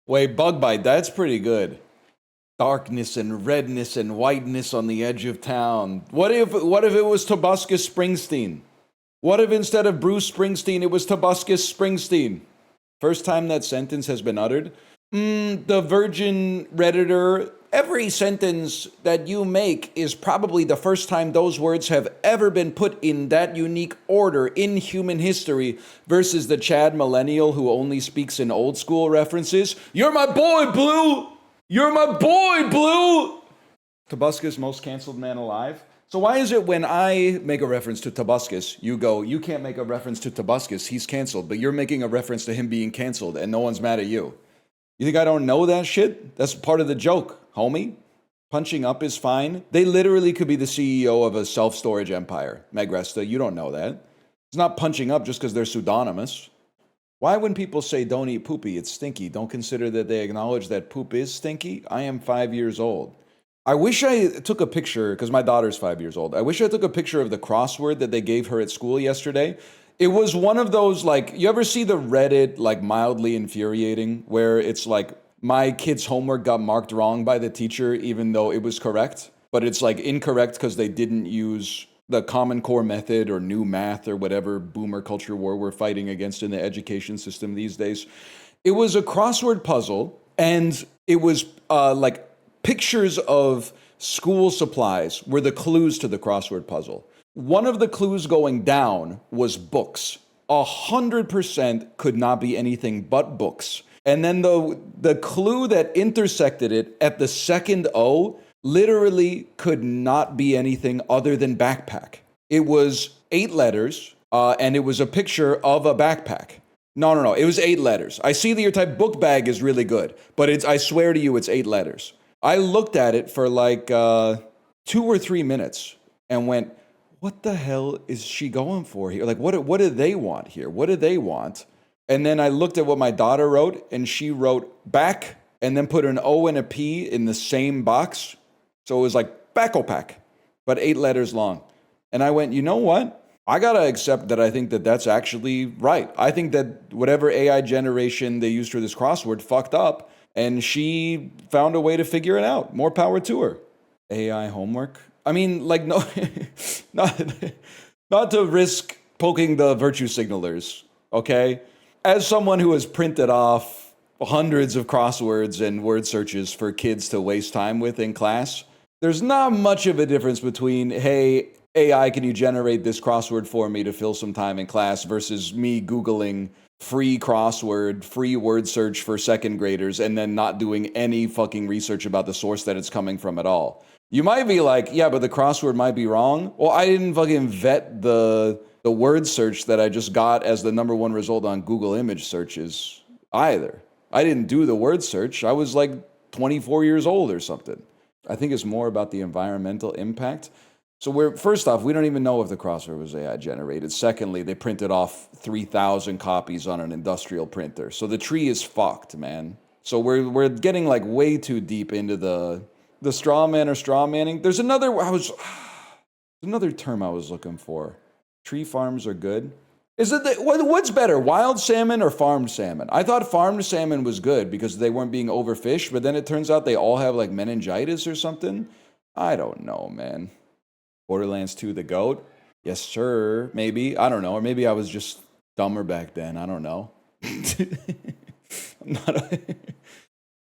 Wait, bug bite, that's pretty good. Darkness and redness and whiteness on the edge of town. What if it was Tobuscus Springsteen? What if instead of Bruce Springsteen, it was Tobuscus Springsteen? First time that sentence has been uttered. The virgin Redditor, every sentence that you make is probably the first time those words have ever been put in that unique order in human history versus the Chad millennial who only speaks in old school references. You're my boy, Blue! You're my boy, Blue! Tobuscus, most canceled man alive. So why is it when I make a reference to Tobuscus, you go, you can't make a reference to Tobuscus, he's canceled, but you're making a reference to him being canceled and no one's mad at you? You think I don't know that shit? That's part of the joke, homie. Punching up is fine. They literally could be the CEO of a self-storage empire. Meg Resta, you don't know that. It's not punching up just because they're pseudonymous. Why when people say don't eat poopy, it's stinky, don't consider that they acknowledge that poop is stinky? I am 5 years old. I wish I took a picture, because my daughter's 5 years old. I wish I took a picture of the crossword that they gave her at school yesterday. It was one of those, like, you ever see the Reddit, like, mildly infuriating, where it's like, my kid's homework got marked wrong by the teacher, even though it was correct, but it's, like, incorrect because they didn't use the Common Core method or new math or whatever boomer culture war we're fighting against in the education system these days. It was a crossword puzzle, and it was, like, pictures of school supplies were the clues to the crossword puzzle. One of the clues going down was books. 100% could not be anything but books. And then the clue that intersected it at the second O literally could not be anything other than backpack. It was 8 letters, and it was a picture of a backpack. No, it was 8 letters. I see that your type book bag is really good, but I swear to you, it's 8 letters. I looked at it for like 2 or 3 minutes and went, what the hell is she going for here? Like, what do they want here? What do they want? And then I looked at what my daughter wrote, and she wrote back and then put an O and a P in the same box. So it was like back-o-pack, but 8 letters long. And I went, you know what? I got to accept that I think that that's actually right. I think that whatever AI generation they used for this crossword fucked up, and she found a way to figure it out. More power to her. AI homework? I mean, like, no, not to risk poking the virtue signalers, okay? As someone who has printed off hundreds of crosswords and word searches for kids to waste time with in class, there's not much of a difference between, hey, AI, can you generate this crossword for me to fill some time in class versus me Googling free crossword, free word search for second graders, and then not doing any fucking research about the source that it's coming from at all. You might be like, yeah, but the crossword might be wrong. Well, I didn't fucking vet the word search that I just got as the #1 result on Google image searches either. I didn't do the word search. I was like 24 years old or something. I think it's more about the environmental impact. So first off, we don't even know if the crossword was AI generated. Secondly, they printed off 3,000 copies on an industrial printer. So the tree is fucked, man. So we're getting like way too deep into the strawman or strawmanning. There's another term I was looking for. Tree farms are good. Is it what's better, wild salmon or farmed salmon? I thought farmed salmon was good because they weren't being overfished, but then it turns out they all have like meningitis or something. I don't know, man. Borderlands 2, the GOAT? Yes, sir. Maybe. I don't know. Or maybe I was just dumber back then. I don't know. I'm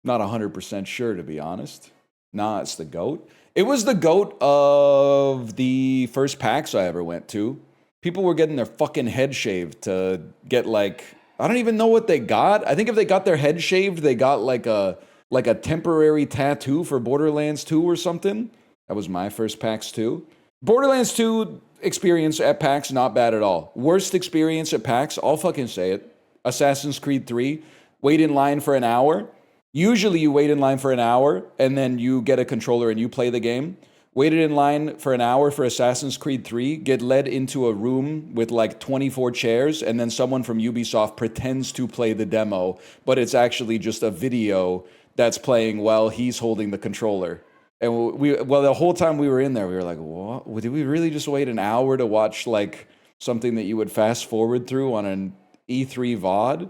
not 100% sure, to be honest. Nah, it's the GOAT. It was the GOAT of the first PAX I ever went to. People were getting their fucking head shaved to get like, I don't even know what they got. I think if they got their head shaved, they got like a temporary tattoo for Borderlands 2 or something. That was my first PAX 2. Borderlands 2 experience at PAX, not bad at all. Worst experience at PAX, I'll fucking say it. Assassin's Creed 3, wait in line for an hour. Usually you wait in line for an hour and then you get a controller and you play the game. Waited in line for an hour for Assassin's Creed 3, get led into a room with like 24 chairs, and then someone from Ubisoft pretends to play the demo, but it's actually just a video that's playing while he's holding the controller. And the whole time we were in there, we were like, what? Did we really just wait an hour to watch like something that you would fast forward through on an E3 VOD?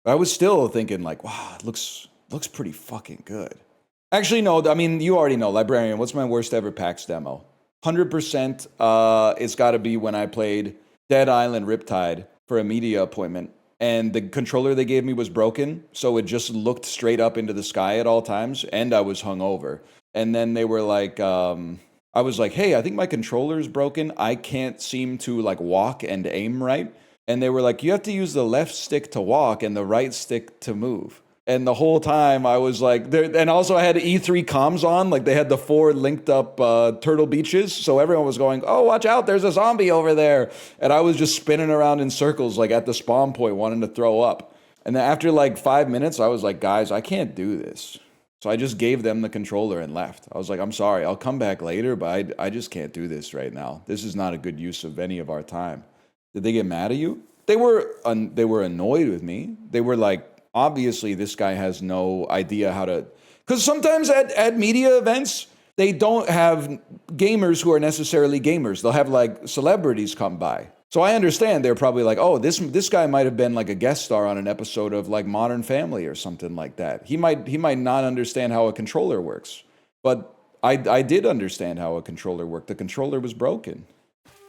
I was still thinking like, wow, it looks Looks pretty fucking good. Actually, no, I mean, you already know. Librarian, what's my worst ever PAX demo? 100%, it's got to be when I played Dead Island Riptide for a media appointment. And the controller they gave me was broken, so it just looked straight up into the sky at all times, and I was hungover. And then they were like, I was like, hey, I think my controller's broken. I can't seem to like walk and aim right. And they were like, you have to use the left stick to walk and the right stick to move. And the whole time I was like, there, and also I had E3 comms on, like they had the 4 linked up Turtle Beaches. So everyone was going, oh, watch out, there's a zombie over there. And I was just spinning around in circles, like at the spawn point, wanting to throw up. And then after like 5 minutes, I was like, guys, I can't do this. So I just gave them the controller and left. I was like, I'm sorry, I'll come back later, but I just can't do this right now. This is not a good use of any of our time. Did they get mad at you? They were annoyed with me. They were like, obviously, this guy has no idea how to... Because sometimes at media events, they don't have gamers who are necessarily gamers. They'll have, like, celebrities come by. So I understand they're probably like, oh, this guy might have been, like, a guest star on an episode of, like, Modern Family or something like that. He might not understand how a controller works. But I did understand how a controller worked. The controller was broken.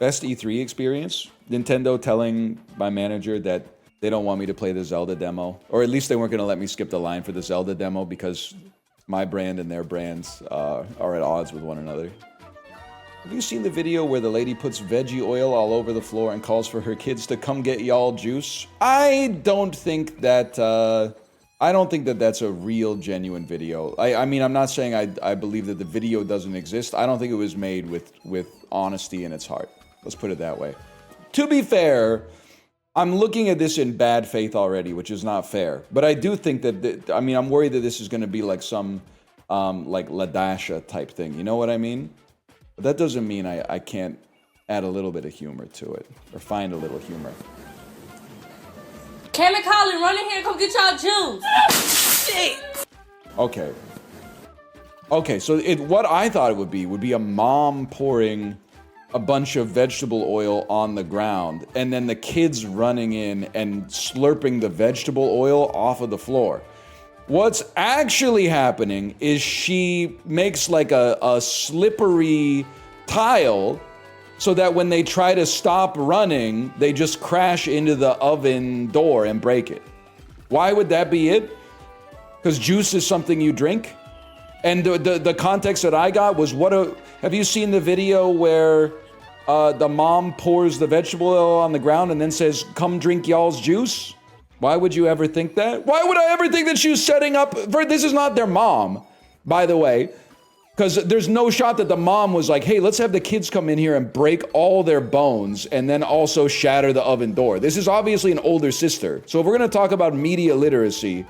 Best E3 experience? Nintendo telling my manager that they don't want me to play the Zelda demo, or at least they weren't going to let me skip the line for the Zelda demo because my brand and their brands are at odds with one another. Have you seen the video where the lady puts veggie oil all over the floor and calls for her kids to come get y'all juice? I don't think that that's a real, genuine video. I mean, I'm not saying I believe that the video doesn't exist. I don't think it was made with honesty in its heart. Let's put it that way. To be fair, I'm looking at this in bad faith already, which is not fair. But I do think that, I'm worried that this is going to be like some, like Ladasha type thing. You know what I mean? But that doesn't mean I can't add a little bit of humor to it, or find a little humor. Cam and Colin, run in here and come get y'all juice. Shit. Okay, so what I thought it would be a mom pouring a bunch of vegetable oil on the ground, and then the kids running in and slurping the vegetable oil off of the floor. What's actually happening is she makes like a slippery tile so that when they try to stop running, they just crash into the oven door and break it. Why would that be it? Because juice is something you drink? And the context that I got was have you seen the video where the mom pours the vegetable oil on the ground and then says, come drink y'all's juice? Why would you ever think that? Why would I ever think that she was setting up for... This is not their mom, by the way. Because there's no shot that the mom was like, hey, let's have the kids come in here and break all their bones and then also shatter the oven door. This is obviously an older sister. So if we're going to talk about media literacy,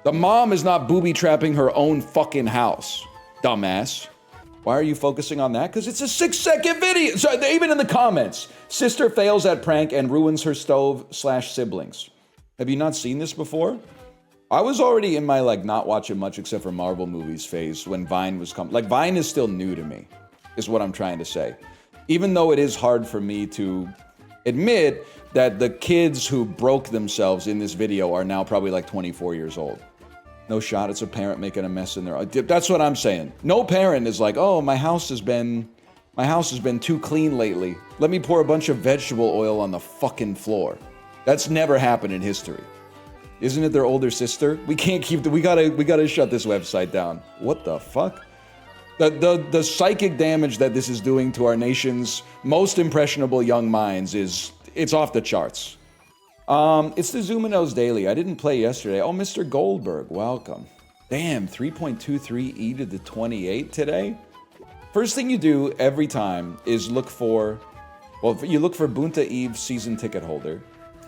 the mom is not booby-trapping her own fucking house, dumbass. Why are you focusing on that? Because it's a 6-second video. So even in the comments, sister fails at prank and ruins her stove/siblings. Have you not seen this before? I was already in my like not watching much except for Marvel movies phase when Vine was coming. Like Vine is still new to me, is what I'm trying to say. Even though it is hard for me to admit that the kids who broke themselves in this video are now probably like 24 years old. No shot, it's a parent making a mess in their... That's what I'm saying. No parent is like, oh, my house has been too clean lately. Let me pour a bunch of vegetable oil on the fucking floor. That's never happened in history. Isn't it their older sister? We can't keep we gotta shut this website down. What the fuck? The psychic damage that this is doing to our nation's most impressionable young minds it's off the charts. It's the Zoominoes Daily. I didn't play yesterday. Oh, Mr. Goldberg, welcome. Damn, 3.23 E to the 28 today? First thing you do every time is you look for Bunta Eve season ticket holder,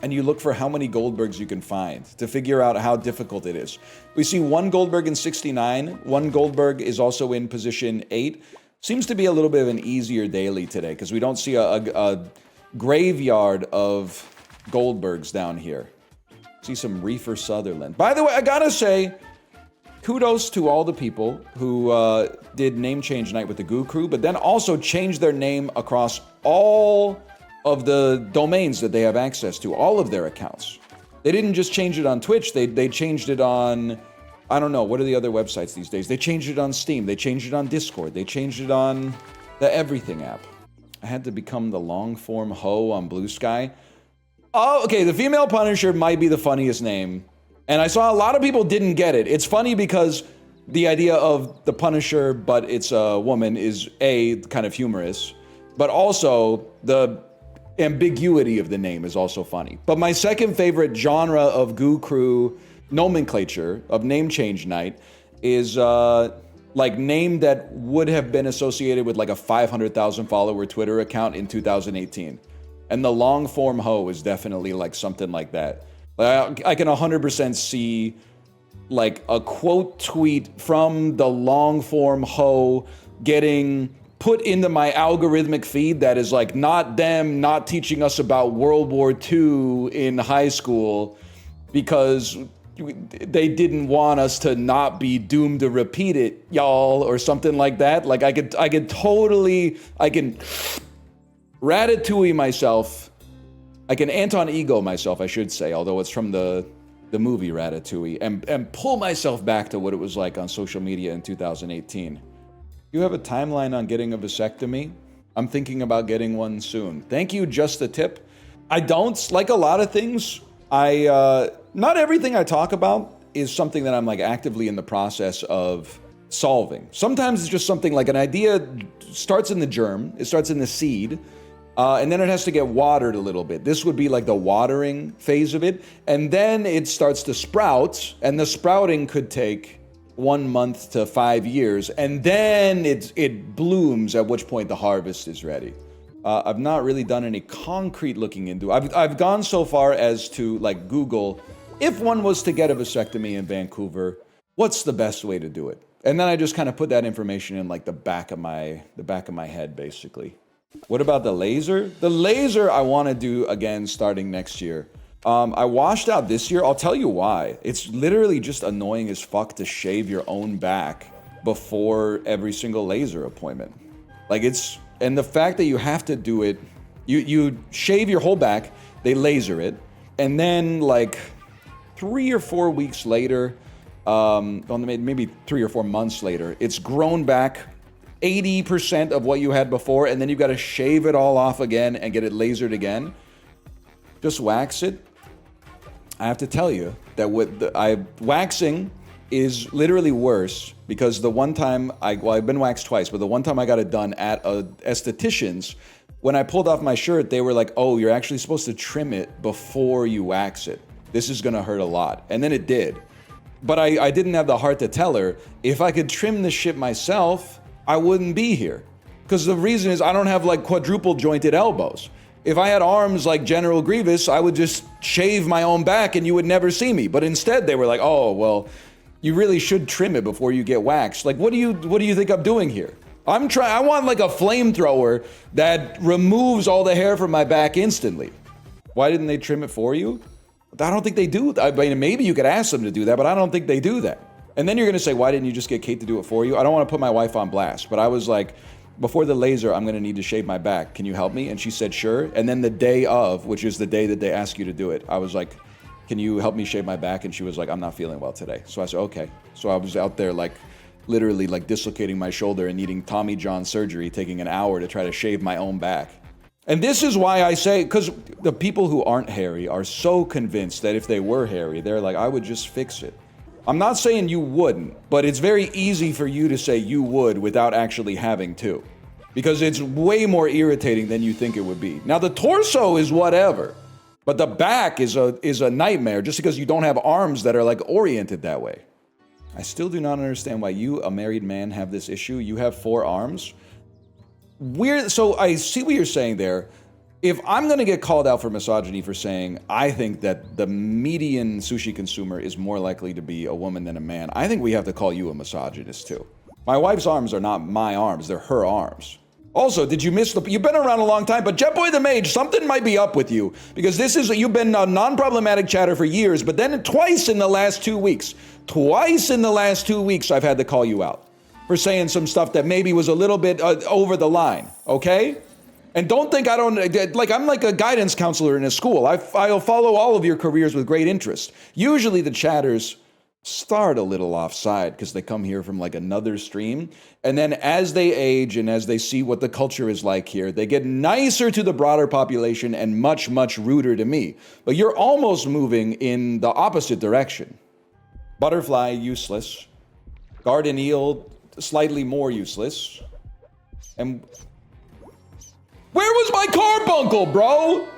and you look for how many Goldbergs you can find to figure out how difficult it is. We see one Goldberg in 69. One Goldberg is also in position 8. Seems to be a little bit of an easier daily today because we don't see a graveyard of Goldbergs down here. See some Reefer Sutherland. By the way, I gotta say, kudos to all the people who did name change night with the Goo Crew, but then also changed their name across all of the domains that they have access to, all of their accounts. They didn't just change it on Twitch, they changed it on I don't know. What are the other websites these days? They changed it on Steam. They changed it on Discord. They changed it on the Everything app. I had to become the long-form hoe on Blue Sky. Oh, okay. The female Punisher might be the funniest name. And I saw a lot of people didn't get it. It's funny because the idea of the Punisher, but it's a woman, is A, kind of humorous. But also, the ambiguity of the name is also funny. But my second favorite genre of Goo Crew nomenclature of name change night is like name that would have been associated with like a 500,000 follower Twitter account in 2018. And the long form hoe is definitely like something like that. I can 100% see like a quote tweet from the long form hoe getting put into my algorithmic feed that is like not them not teaching us about World War II in high school because they didn't want us to not be doomed to repeat it, y'all, or something like that. Like I can ratatouille myself. I can Anton Ego myself, I should say, although it's from the movie Ratatouille, and pull myself back to what it was like on social media in 2018. You have a timeline on getting a vasectomy? I'm thinking about getting one soon. Thank you, just a tip. I don't, like a lot of things, not everything I talk about is something that I'm like actively in the process of solving. Sometimes it's just something like an idea starts in the germ, it starts in the seed, and then it has to get watered a little bit. This would be like the watering phase of it. And then it starts to sprout, and the sprouting could take 1 month to 5 years. And then it blooms, at which point the harvest is ready. I've not really done any concrete looking into it. I've gone so far as to like Google, if one was to get a vasectomy in Vancouver, what's the best way to do it? And then I just kind of put that information in like the back of my head, basically. What about the laser? The laser I want to do again starting next year. I washed out this year. I'll tell you why. It's literally just annoying as fuck to shave your own back before every single laser appointment. Like and the fact that you have to do it, you shave your whole back, they laser it, and then like 3 or 4 weeks later, maybe 3 or 4 months later, it's grown back 80% of what you had before, and then you've got to shave it all off again and get it lasered again. Just wax it. I have to tell you that waxing is literally worse because the one time I've been waxed twice, but the one time I got it done at a esthetician's, when I pulled off my shirt, they were like, "Oh, you're actually supposed to trim it before you wax it. This is gonna hurt a lot." And then it did. But I didn't have the heart to tell her, if I could trim this shit myself, I wouldn't be here. Because the reason is I don't have like quadruple jointed elbows. If I had arms like General Grievous, I would just shave my own back and you would never see me. But instead they were like, "Oh, well, you really should trim it before you get waxed." Like, what do you think I'm doing here? I want like a flamethrower that removes all the hair from my back instantly. Why didn't they trim it for you? I don't think they do. I mean, maybe you could ask them to do that, but I don't think they do that. And then you're going to say, "Why didn't you just get Kate to do it for you?" I don't want to put my wife on blast, but I was like, before the laser, I'm going to need to shave my back. Can you help me? And she said, "Sure." And then the day of, which is the day that they ask you to do it, I was like, "Can you help me shave my back?" And she was like, "I'm not feeling well today." So I said, "Okay." So I was out there like literally like dislocating my shoulder and needing Tommy John surgery, taking an hour to try to shave my own back. And this is why I say, because the people who aren't hairy are so convinced that if they were hairy, they're like, "I would just fix it." I'm not saying you wouldn't, but it's very easy for you to say you would without actually having to. Because it's way more irritating than you think it would be. Now the torso is whatever, but the back is a nightmare just because you don't have arms that are like oriented that way. I still do not understand why you, a married man, have this issue. You have 4 arms. Weird. So I see what you're saying there. If I'm going to get called out for misogyny for saying I think that the median sushi consumer is more likely to be a woman than a man, I think we have to call you a misogynist too. My wife's arms are not my arms, they're her arms. Also, did you miss you've been around a long time, but Jetboy the Mage, something might be up with you. Because you've been a non-problematic chatter for years, but then twice in the last 2 weeks, I've had to call you out for saying some stuff that maybe was a little bit over the line, okay? And don't think I don't, like I'm like a guidance counselor in a school. I'll follow all of your careers with great interest. Usually the chatters start a little offside because they come here from like another stream. And then as they age and as they see what the culture is like here, they get nicer to the broader population and much, much ruder to me. But you're almost moving in the opposite direction. Butterfly, useless. Garden eel, slightly more useless. And where was my carbuncle, bro?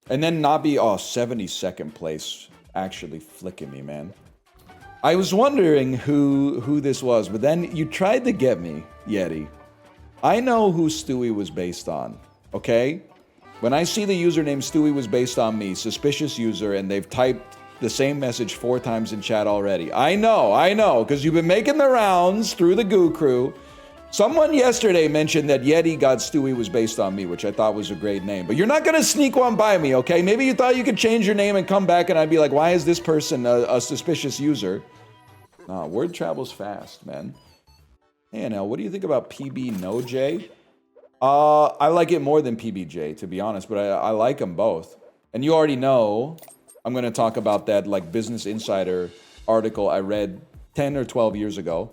And then Nabi, 72nd place, actually flicking me, man. I was wondering who this was, but then you tried to get me, Yeti. I know who Stewie was based on, okay? When I see the username Stewie was based on me, suspicious user, and they've typed the same message 4 times in chat already. I know, because you've been making the rounds through the Goo Crew. Someone yesterday mentioned that Yeti got Stewie was based on me, which I thought was a great name. But you're not going to sneak one by me, okay? Maybe you thought you could change your name and come back and I'd be like, why is this person a suspicious user? Nah, word travels fast, man. Hey, now, what do you think about PB No J? I like it more than PBJ, to be honest, but I like them both. And you already know I'm going to talk about that like Business Insider article I read 10 or 12 years ago.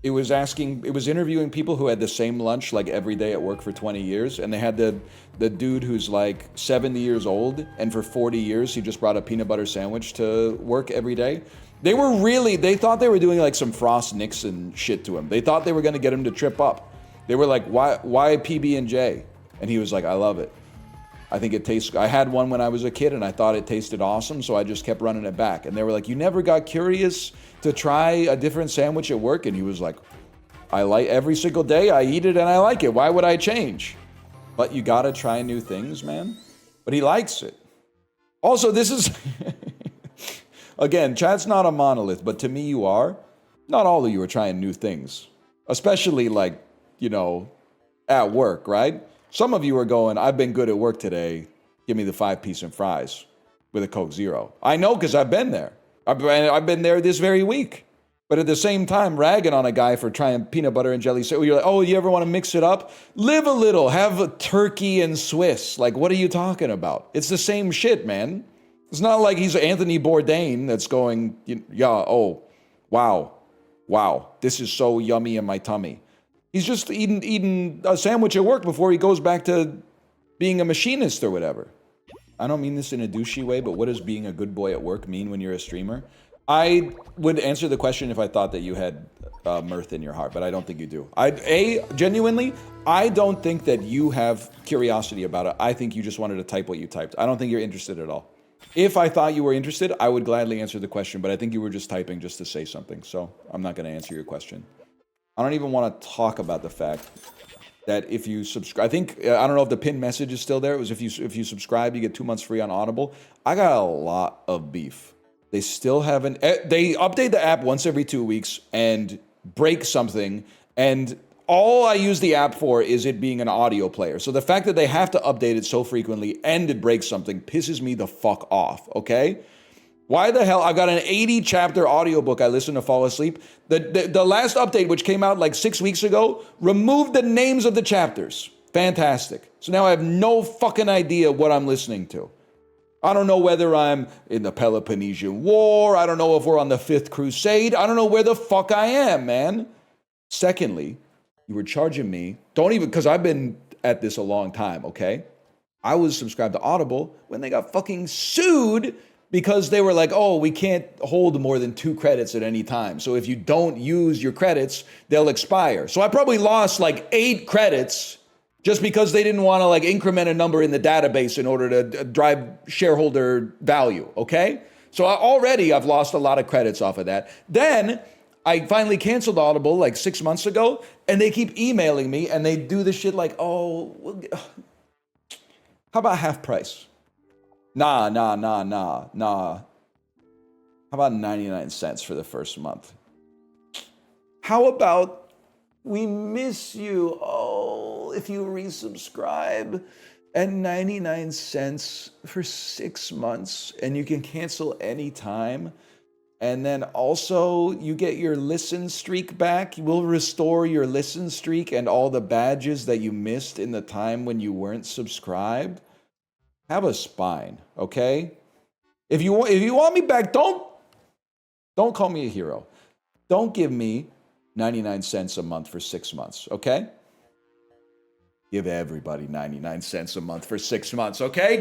It was interviewing people who had the same lunch like every day at work for 20 years. And they had the dude who's like 70 years old. And for 40 years, he just brought a peanut butter sandwich to work every day. They thought they were doing like some Frost Nixon shit to him. They thought they were going to get him to trip up. They were like, why PB&J? And he was like, I love it. I think it tastes, I had one when I was a kid and I thought it tasted awesome, so I just kept running it back. And they were like, you never got curious to try a different sandwich at work? And he was like, I like every single day, I eat it and I like it. Why would I change? But you gotta try new things, man. But he likes it. Also, this is, again, chat's not a monolith, but to me you are. Not all of you are trying new things. Especially like, you know, at work, right? Some of you are going, I've been good at work today. Give me the 5-piece and fries with a Coke Zero. I know because I've been there. I've been there this very week. But at the same time, ragging on a guy for trying peanut butter and jelly. So you're like, oh, you ever want to mix it up? Live a little. Have a turkey and Swiss. Like, what are you talking about? It's the same shit, man. It's not like he's Anthony Bourdain that's going, yeah, oh, wow. This is so yummy in my tummy. He's just eating a sandwich at work before he goes back to being a machinist or whatever. I don't mean this in a douchey way, but what does being a good boy at work mean when you're a streamer? I would answer the question if I thought that you had mirth in your heart, but I don't think you do. Genuinely, I don't think that you have curiosity about it. I think you just wanted to type what you typed. I don't think you're interested at all. If I thought you were interested, I would gladly answer the question, but I think you were just typing just to say something, so I'm not going to answer your question. I don't even want to talk about the fact that if you subscribe, I don't know if the pinned message is still there. It was if you subscribe, you get 2 months free on Audible. I got a lot of beef. They still haven't, they update the app once every 2 weeks and break something. And all I use the app for is it being an audio player. So the fact that they have to update it so frequently and it breaks something pisses me the fuck off, okay? Why the hell? I've got an 80-chapter audiobook I listen to fall asleep. The last update, which came out like 6 weeks ago, removed the names of the chapters. Fantastic. So now I have no fucking idea what I'm listening to. I don't know whether I'm in the Peloponnesian War. I don't know if we're on the 5th Crusade. I don't know where the fuck I am, man. Secondly, you were charging me, because I've been at this a long time, okay? I was subscribed to Audible when they got fucking sued because they were like, oh, we can't hold more than 2 credits at any time. So if you don't use your credits, they'll expire. So I probably lost like 8 credits just because they didn't want to like increment a number in the database in order to drive shareholder value, okay? So I've lost a lot of credits off of that. Then I finally canceled Audible like 6 months ago, and they keep emailing me, and they do this shit like, oh, how about half price? Nah. How about 99 cents for the first month? How about we miss you? Oh, if you resubscribe at 99 cents for 6 months and you can cancel anytime. And then also you get your listen streak back. We'll restore your listen streak and all the badges that you missed in the time when you weren't subscribed. Have a spine, okay? If you want me back, don't call me a hero. Don't give me 99 cents a month for 6 months, okay? Give everybody 99 cents a month for 6 months, okay?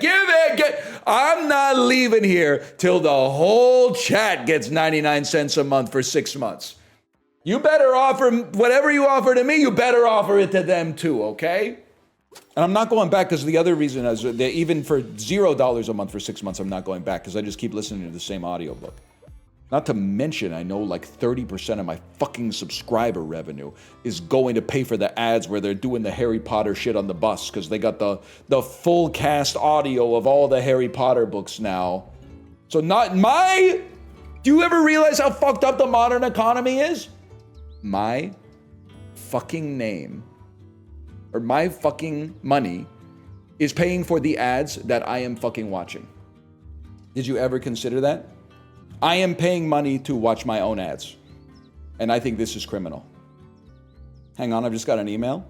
I'm not leaving here till the whole chat gets 99 cents a month for 6 months. You better offer whatever you offer to me, you better offer it to them too, okay? And I'm not going back because the other reason is that even for $0 a month for 6 months, I'm not going back because I just keep listening to the same audiobook. Not to mention, I know like 30% of my fucking subscriber revenue is going to pay for the ads where they're doing the Harry Potter shit on the bus because they got the full cast audio of all the Harry Potter books now. So do you ever realize how fucked up the modern economy is? My fucking name or my fucking money is paying for the ads that I am fucking watching. Did you ever consider that? I am paying money to watch my own ads. And I think this is criminal. Hang on, I've just got an email.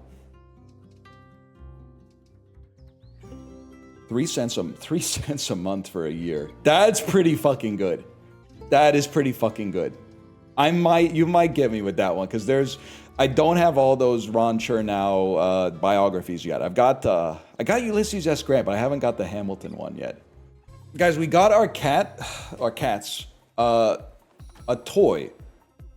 3 cents a month for a year. That's pretty fucking good. That is pretty fucking good. You might get me with that one because I don't have all those Ron Chernow biographies yet. I got Ulysses S. Grant, but I haven't got the Hamilton one yet. Guys, we got our cats a toy,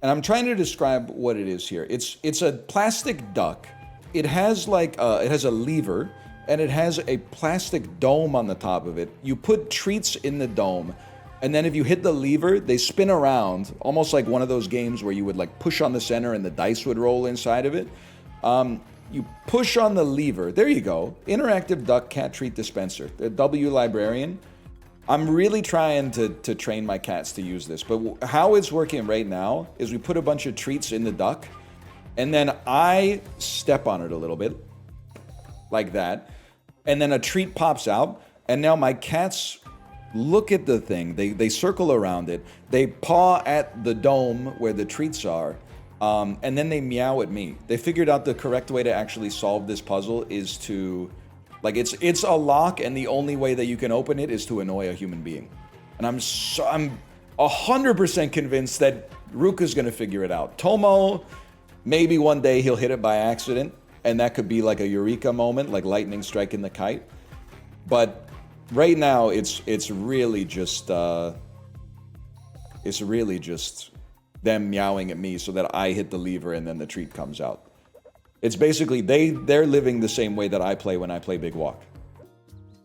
and I'm trying to describe what it is here. It's a plastic duck. It has it has a lever, and it has a plastic dome on the top of it. You put treats in the dome, and then if you hit the lever, they spin around, almost like one of those games where you would like push on the center and the dice would roll inside of it. You push on the lever. There you go. Interactive duck cat treat dispenser. The W Librarian. I'm really trying to train my cats to use this, but how it's working right now is we put a bunch of treats in the duck, and then I step on it a little bit, like that, and then a treat pops out, and now my cats look at the thing, they circle around it, they paw at the dome where the treats are, and then they meow at me. They figured out the correct way to actually solve this puzzle is to... it's a lock, and the only way that you can open it is to annoy a human being. And I'm 100% convinced that Ruka's gonna figure it out. Tomo, maybe one day he'll hit it by accident, and that could be like a eureka moment, like lightning striking the kite. But right now, it's really just them meowing at me so that I hit the lever and then the treat comes out. It's basically, they're living the same way that I play when I play Big Walk.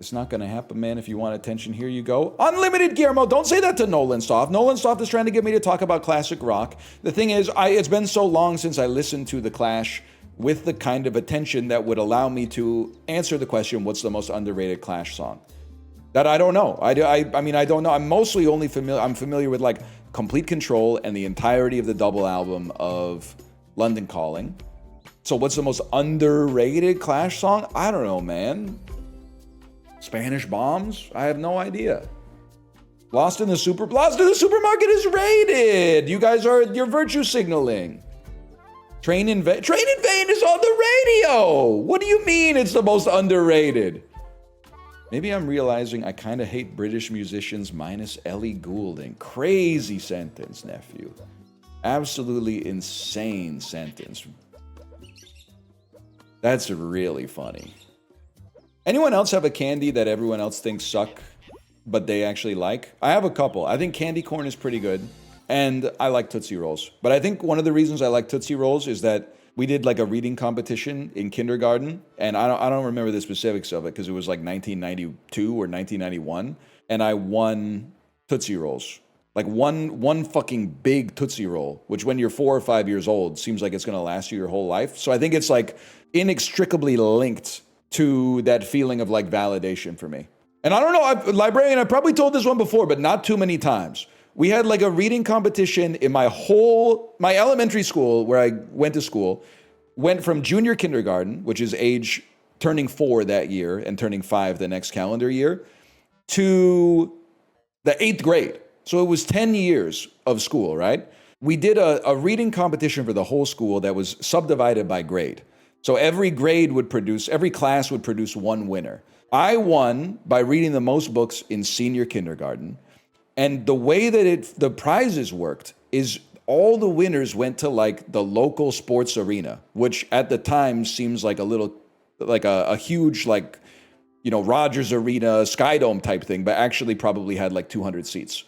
It's not gonna happen, man. If you want attention, here you go. Unlimited Guillermo, don't say that to Nolan Soft. Nolan Soft is trying to get me to talk about classic rock. The thing is, it's been so long since I listened to The Clash with the kind of attention that would allow me to answer the question, what's the most underrated Clash song? That I don't know. I mean, I don't know. I'm mostly only familiar with like Complete Control and the entirety of the double album of London Calling. So what's the most underrated Clash song? I don't know, man. Spanish Bombs? I have no idea. Lost in the Supermarket is rated. You're virtue signaling. Train in Vain is on the radio. What do you mean it's the most underrated? Maybe I'm realizing I kind of hate British musicians minus Ellie Goulding. Crazy sentence, nephew. Absolutely insane sentence. That's really funny. Anyone else have a candy that everyone else thinks suck, but they actually like? I have a couple. I think candy corn is pretty good, and I like Tootsie Rolls. But I think one of the reasons I like Tootsie Rolls is that we did like a reading competition in kindergarten, and I don't remember the specifics of it because it was like 1992 or 1991, and I won Tootsie Rolls. Like one fucking big Tootsie Roll, which when you're 4 or 5 years old seems like it's gonna last you your whole life. So I think it's like inextricably linked to that feeling of like validation for me. And I don't know, Librarian, I probably told this one before, but not too many times. We had like a reading competition in my elementary school where I went to school, went from junior kindergarten, which is age turning 4 that year and turning 5 the next calendar year, to the 8th grade. So it was 10 years of school, right? We did a reading competition for the whole school that was subdivided by grade. So every class would produce one winner. I won by reading the most books in senior kindergarten. And the way that the prizes worked is all the winners went to like the local sports arena, which at the time seems like a huge, like, you know, Rogers Arena, Skydome type thing, but actually probably had like 200 seats.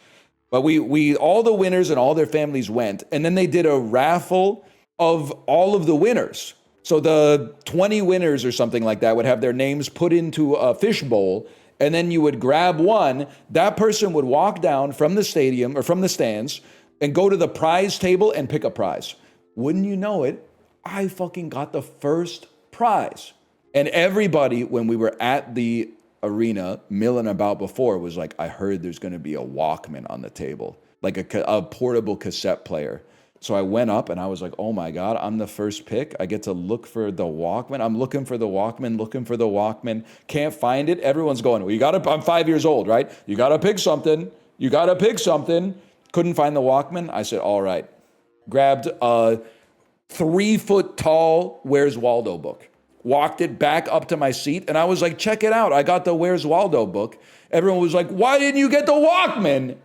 But we all the winners and all their families went, and then they did a raffle of all of the winners. So the 20 winners or something like that would have their names put into a fishbowl, and then you would grab one. That person would walk down from the stadium or from the stands and go to the prize table and pick a prize. Wouldn't you know it, I fucking got the first prize. And everybody, when we were at the arena milling about before, was like, I heard there's going to be a Walkman on the table, like a portable cassette player. So I went up and I was like, oh my God, I'm the first pick. I get to look for the Walkman. I'm looking for the Walkman, can't find it. Everyone's going, well, I'm 5 years old, right? You got to pick something. Couldn't find the Walkman. I said, all right. Grabbed a 3 foot tall Where's Waldo book. Walked it back up to my seat, and I was like, check it out. I got the Where's Waldo book. Everyone was like, why didn't you get the Walkman?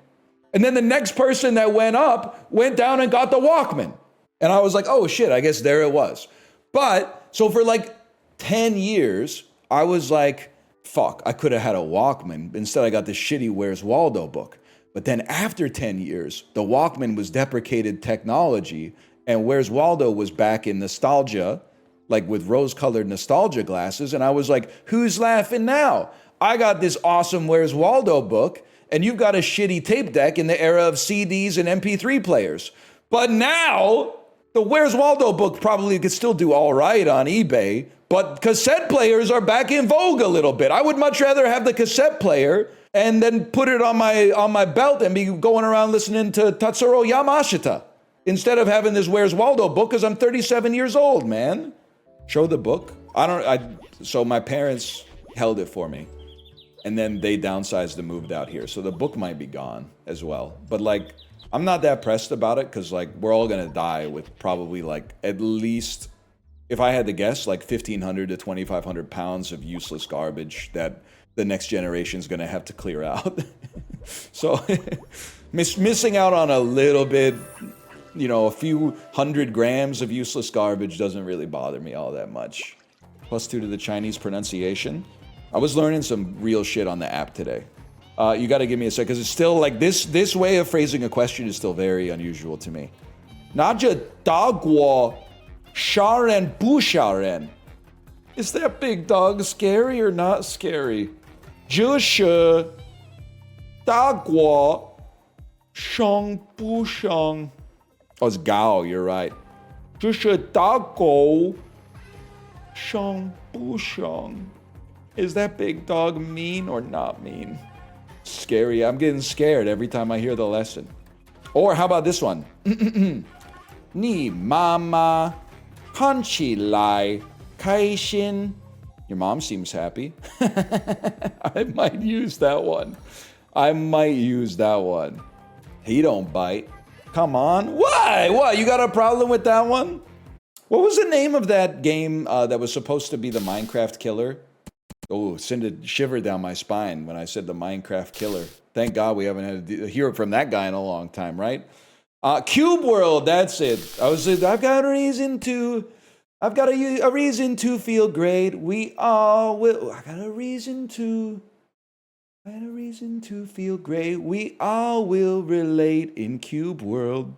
And then the next person that went up went down and got the Walkman. And I was like, oh shit, I guess there it was. But, so for like 10 years, I was like, fuck, I could have had a Walkman. Instead, I got this shitty Where's Waldo book. But then after 10 years, the Walkman was deprecated technology, and Where's Waldo was back in nostalgia, like with rose-colored nostalgia glasses, and I was like, who's laughing now? I got this awesome Where's Waldo book, and you've got a shitty tape deck in the era of CDs and MP3 players. But now, the Where's Waldo book probably could still do all right on eBay, but cassette players are back in vogue a little bit. I would much rather have the cassette player and then put it on my belt and be going around listening to Tatsuro Yamashita instead of having this Where's Waldo book, because I'm 37 years old, man. Show the book. So my parents held it for me, and then they downsized and moved out here. So the book might be gone as well. But like, I'm not that pressed about it, because like, we're all gonna die with probably like at least, if I had to guess, like 1,500 to 2,500 pounds of useless garbage that the next generation's gonna have to clear out. So missing out on a little bit, you know, a few 100 grams of useless garbage doesn't really bother me all that much. +2 to the Chinese pronunciation. I was learning some real shit on the app today. You got to give me a sec, because it's still like this way of phrasing a question is still very unusual to me. 拿着大国杀人不杀人. Is that big dog scary or not scary? 这是大国伤不伤? Oh, it's Gao, you're right. 这是大狗伤不伤? Is that big dog mean or not mean? Scary. I'm getting scared every time I hear the lesson. Or how about this one? 你妈妈看起来开心. Your mom seems happy. I might use that one. He don't bite. Come on. Why? What? You got a problem with that one? What was the name of that game that was supposed to be the Minecraft killer? Oh, send a shiver down my spine when I said the Minecraft killer. Thank God we haven't had to hear from that guy in a long time, right? Cubeworld, that's it. I've got a reason to feel great. We all will. I got a reason to feel great. We all will relate in Cubeworld.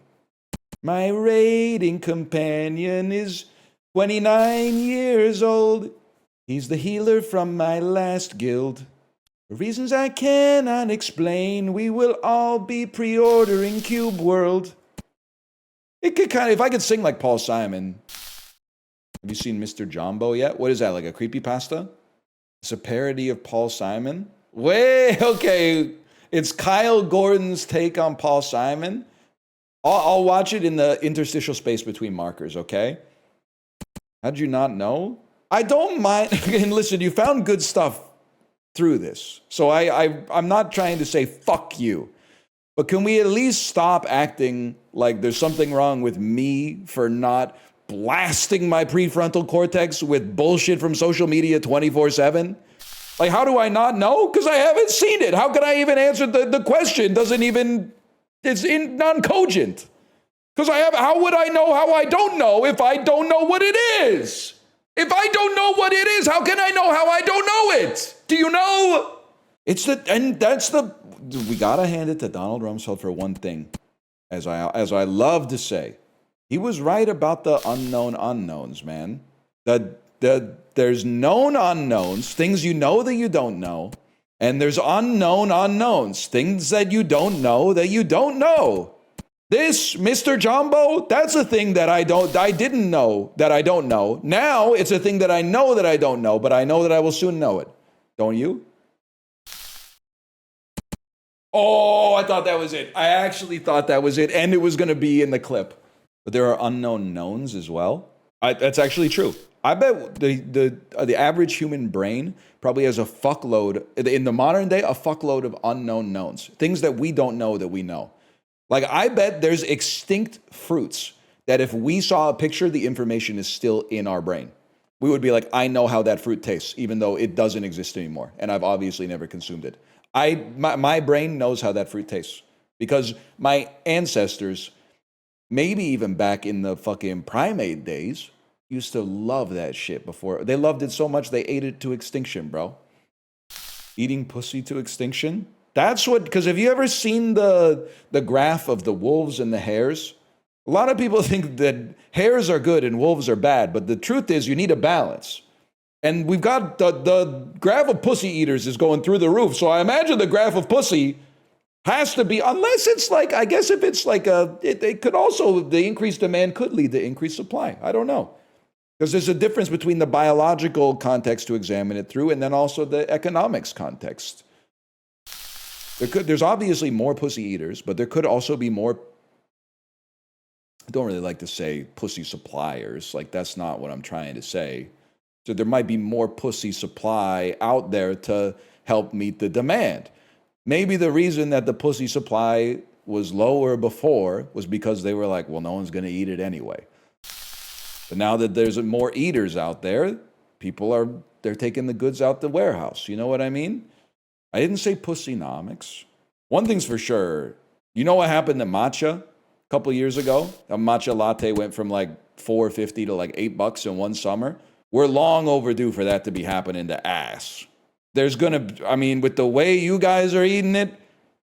My raiding companion is 29 years old. He's the healer from my last guild. For reasons I cannot explain, we will all be pre-ordering Cubeworld. It could if I could sing like Paul Simon. Have you seen Mr. Jambo yet? What is that, like a creepypasta? It's a parody of Paul Simon? Okay. It's Kyle Gordon's take on Paul Simon. I'll watch it in the interstitial space between markers, okay? How'd you not know? I don't mind. And listen, you found good stuff through this. So I'm not trying to say fuck you. But can we at least stop acting like there's something wrong with me for not blasting my prefrontal cortex with bullshit from social media 24/7? Like, how do I not know? Because I haven't seen it. How can I even answer the question? It's non-cogent. Because how would I know how I don't know if I don't know what it is? If I don't know what it is, how can I know how I don't know it? Do you know? We gotta hand it to Donald Rumsfeld for one thing. As I love to say, he was right about the unknown unknowns, man. There's known unknowns, things you know that you don't know, and there's unknown unknowns, things that you don't know that you don't know. This, Mr. Jambo, that's a thing that I didn't know that I don't know. Now it's a thing that I know that I don't know, but I know that I will soon know it. Don't you? Oh, I thought that was it. I actually thought that was it, and it was going to be in the clip. But there are unknown knowns as well. That's actually true. I bet the average human brain probably has a fuckload, in the modern day, a fuckload of unknown knowns. Things that we don't know that we know. Like, I bet there's extinct fruits that if we saw a picture, the information is still in our brain. We would be like, I know how that fruit tastes, even though it doesn't exist anymore. And I've obviously never consumed it. My brain knows how that fruit tastes because my ancestors, maybe even back in the fucking primate days, used to love that shit before. They loved it so much they ate it to extinction, bro. Eating pussy to extinction? That's what, because have you ever seen the graph of the wolves and the hares? A lot of people think that hares are good and wolves are bad, but the truth is you need a balance. And we've got the graph of pussy eaters is going through the roof. So I imagine the graph of pussy has to be, unless it's like, I guess if it's like it could also, the increased demand could lead to increased supply. I don't know. Because there's a difference between the biological context to examine it through and then also the economics context. There's obviously more pussy eaters, but there could also be more, I don't really like to say pussy suppliers. Like, that's not what I'm trying to say. So there might be more pussy supply out there to help meet the demand. Maybe the reason that the pussy supply was lower before was because they were like, well, no one's going to eat it anyway. But now that there's more eaters out there, they're taking the goods out the warehouse. You know what I mean? I didn't say pussynomics. One thing's for sure. You know what happened to matcha a couple years ago? A matcha latte went from like $4.50 to like $8 in one summer. We're long overdue for that to be happening to ass. With the way you guys are eating it,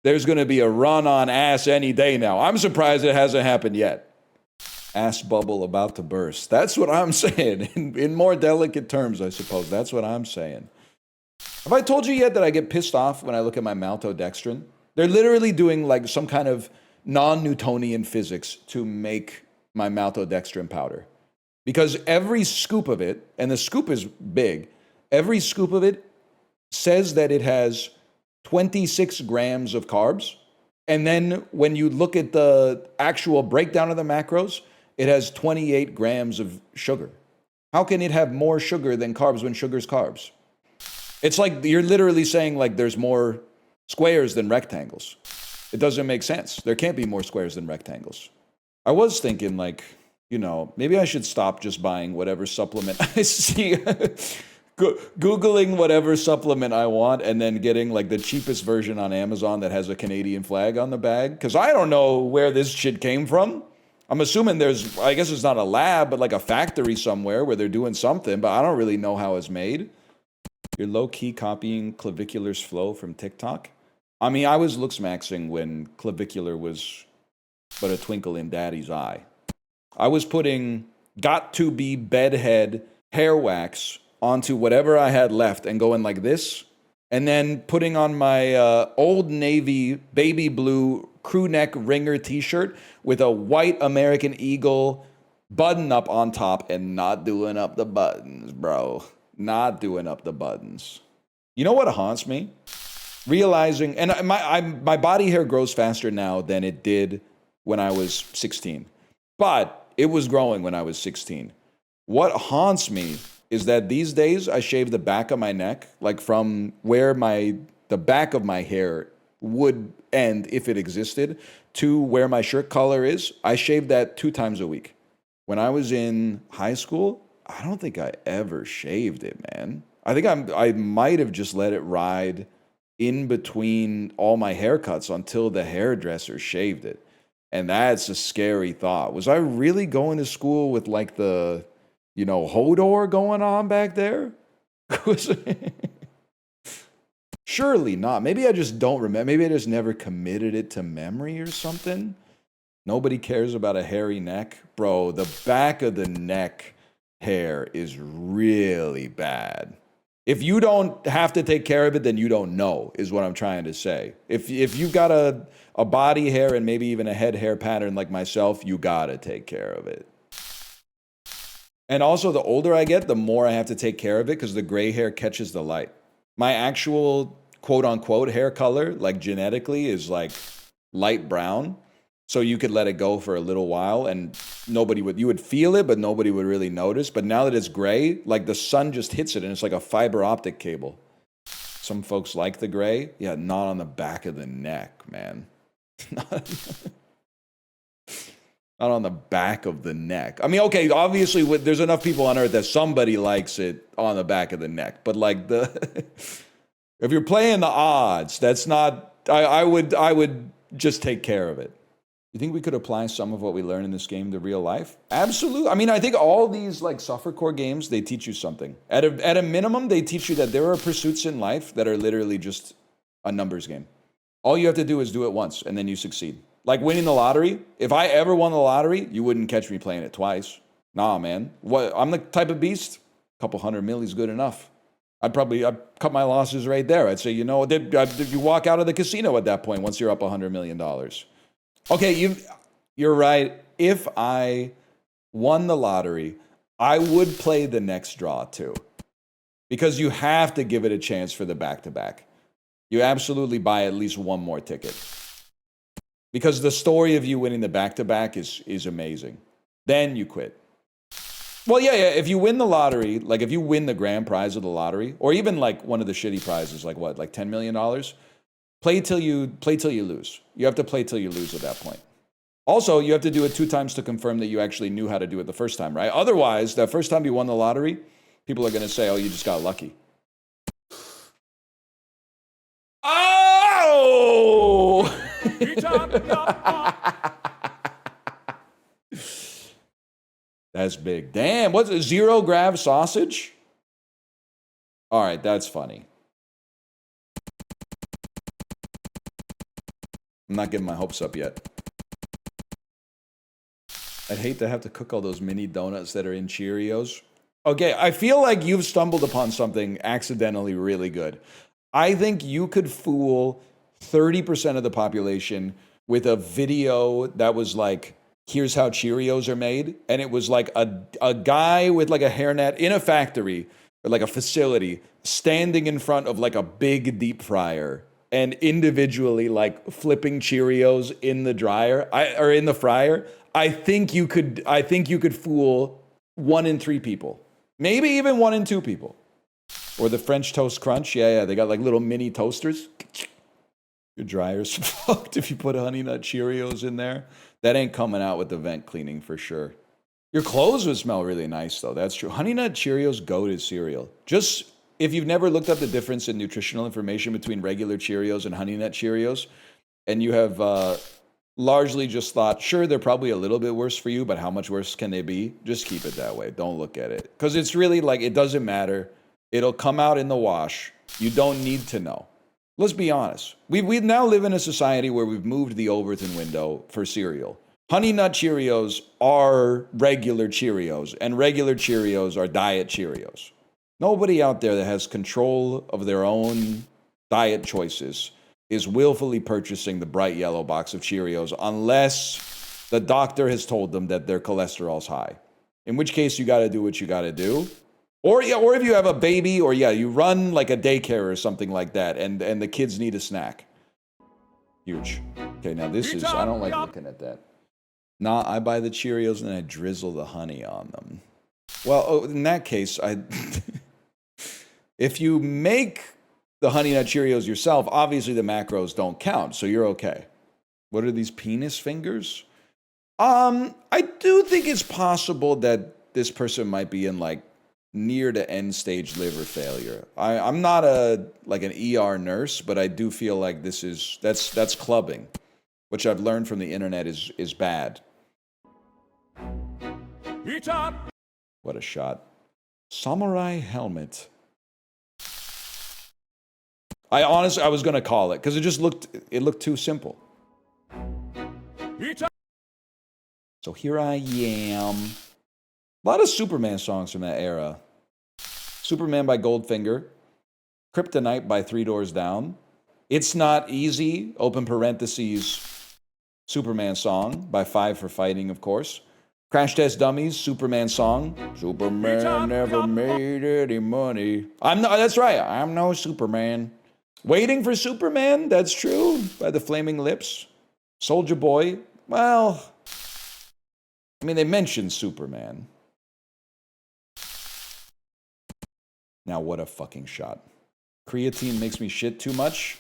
there's gonna be a run on ass any day now. I'm surprised it hasn't happened yet. Ass bubble about to burst. That's what I'm saying. In more delicate terms, I suppose. That's what I'm saying. Have I told you yet that I get pissed off when I look at my Maltodextrin? They're literally doing like some kind of non-Newtonian physics to make my Maltodextrin powder. Because every scoop of it, and the scoop is big, every scoop of it says that it has 26 grams of carbs. And then when you look at the actual breakdown of the macros, it has 28 grams of sugar. How can it have more sugar than carbs when sugar's carbs? It's like you're literally saying like there's more squares than rectangles. It doesn't make sense. There can't be more squares than rectangles. I was thinking like, maybe I should stop just buying whatever supplement I see. Googling whatever supplement I want and then getting like the cheapest version on Amazon that has a Canadian flag on the bag. Because I don't know where this shit came from. I'm assuming I guess it's not a lab, but like a factory somewhere where they're doing something, but I don't really know how it's made. You're low-key copying Clavicular's flow from TikTok? I mean, I was looks-maxing when Clavicular was but a twinkle in daddy's eye. I was putting got to be bedhead hair wax onto whatever I had left and going like this, and then putting on my Old Navy baby blue crew neck ringer t-shirt with a white American Eagle button up on top and not doing up the buttons, bro. Not doing up the buttons. You know what haunts me? Realizing, and my body hair grows faster now than it did when I was 16. But it was growing when I was 16. What haunts me is that these days I shave the back of my neck, like from where the back of my hair would end if it existed, to where my shirt collar is. I shave that 2 times a week. When I was in high school, I don't think I ever shaved it, man. I think I might have just let it ride in between all my haircuts until the hairdresser shaved it. And that's a scary thought. Was I really going to school with like the, Hodor going on back there? Surely not. Maybe I just don't remember. Maybe I just never committed it to memory or something. Nobody cares about a hairy neck. Bro, the back of the neck hair is really bad. If you don't have to take care of it, then you don't know, is what I'm trying to say. If you've got a body hair and maybe even a head hair pattern like myself, you gotta take care of it. And also, the older I get, the more I have to take care of it because the gray hair catches the light. My actual quote-unquote hair color, like genetically, is like light brown. So you could let it go for a little while and you would feel it, but nobody would really notice. But now that it's gray, like the sun just hits it and it's like a fiber optic cable. Some folks like the gray. Yeah, not on the back of the neck, man. Not on the back of the neck. I mean, okay, obviously there's enough people on earth that somebody likes it on the back of the neck. But like if you're playing the odds, that's not, I would just take care of it. You think we could apply some of what we learn in this game to real life? Absolutely. I mean, I think all these like suffercore games, they teach you something. At a minimum, they teach you that there are pursuits in life that are literally just a numbers game. All you have to do is do it once, and then you succeed. Like winning the lottery. If I ever won the lottery, you wouldn't catch me playing it twice. Nah, man. What? I'm the type of beast. A couple $100 million is good enough. I'd cut my losses right there. I'd say, you walk out of the casino at that point once you're up $100 million. Okay, you're right. If I won the lottery, I would play the next draw too. Because you have to give it a chance for the back-to-back. You absolutely buy at least one more ticket. Because the story of you winning the back-to-back is amazing. Then you quit. Well, yeah, if you win the lottery, like if you win the grand prize of the lottery, or even like one of the shitty prizes, like what, like $10 million? Play till you lose. You have to play till you lose at that point. Also, you have to do it 2 times to confirm that you actually knew how to do it the first time, right? Otherwise, that first time you won the lottery, people are going to say, oh, you just got lucky. Oh! That's big. Damn, what's a 0 grav sausage? All right, that's funny. I'm not getting my hopes up yet. I'd hate to have to cook all those mini donuts that are in Cheerios. Okay, I feel like you've stumbled upon something accidentally really good. I think you could fool 30% of the population with a video that was like, here's how Cheerios are made. And it was like a guy with like a hairnet in a factory, or like a facility, standing in front of like a big deep fryer and individually like flipping Cheerios in the dryer or in the fryer. I think you could fool 1 in 3 people, maybe even 1 in 2 people. Or the French toast crunch. Yeah, they got like little mini toasters. Your dryer's fucked if you put Honey Nut Cheerios in there. That ain't coming out with the vent cleaning for sure. Your clothes would smell really nice though. That's true. Honey Nut Cheerios goated cereal. Just if you've never looked up the difference in nutritional information between regular Cheerios and Honey Nut Cheerios, and you have largely just thought, sure, they're probably a little bit worse for you, but how much worse can they be? Just keep it that way. Don't look at it. Because it's really like, it doesn't matter. It'll come out in the wash. You don't need to know. Let's be honest. We now live in a society where we've moved the Overton window for cereal. Honey Nut Cheerios are regular Cheerios, and regular Cheerios are diet Cheerios. Nobody out there that has control of their own diet choices is willfully purchasing the bright yellow box of Cheerios unless the doctor has told them that their cholesterol's high. In which case, you got to do what you got to do. Or if you have a baby, or you run like a daycare or something like that, and the kids need a snack. Huge. Okay, now this is, I don't like looking at that. Nah, I buy the Cheerios and I drizzle the honey on them. Well, in that case, if you make the Honey Nut Cheerios yourself, obviously the macros don't count, so you're okay. What are these penis fingers? I do think it's possible that this person might be in like near to end stage liver failure. I'm not an ER nurse, but I do feel like that's clubbing, which I've learned from the internet is bad. What a shot. Samurai helmet. I was gonna call it because it looked too simple. So here I am. A lot of Superman songs from that era. Superman by Goldfinger. Kryptonite by Three Doors Down. It's Not Easy, open parentheses, Superman song by Five for Fighting, of course. Crash Test Dummies, Superman song. Superman never made any money. That's right, I'm no Superman. Waiting for Superman, that's true, by the Flaming Lips. Soulja Boy, well, I mean, they mentioned Superman. Now, what a fucking shot. Creatine makes me shit too much.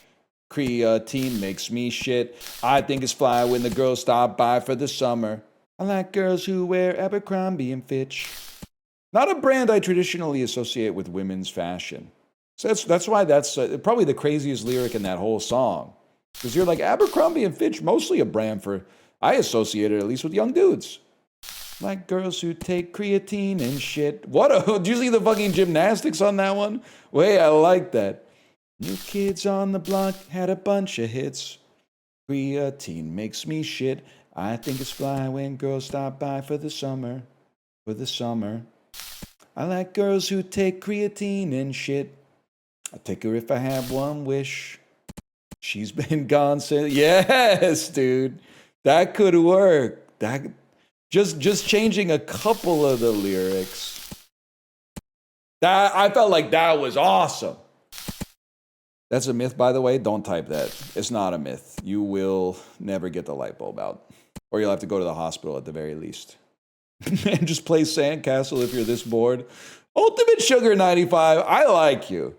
Creatine makes me shit. I think it's fly when the girls stop by for the summer. I like girls who wear Abercrombie and Fitch. Not a brand I traditionally associate with women's fashion. So that's why that's probably the craziest lyric in that whole song. Because you're like, Abercrombie and Fitch, mostly a brand for, I associate it at least with young dudes. Like girls who take creatine and shit. Did you see the fucking gymnastics on that one? Wait, I like that. New Kids on the Block had a bunch of hits. Creatine makes me shit. I think it's fly when girls stop by for the summer. For the summer. I like girls who take creatine and shit. I'd take her if I had one wish. She's been gone since. Yes, dude. That could work. Just changing a couple of the lyrics. I felt like that was awesome. That's a myth, by the way. Don't type that. It's not a myth. You will never get the light bulb out. Or you'll have to go to the hospital at the very least. And just play Sandcastle if you're this bored. Ultimate Sugar 95, I like you.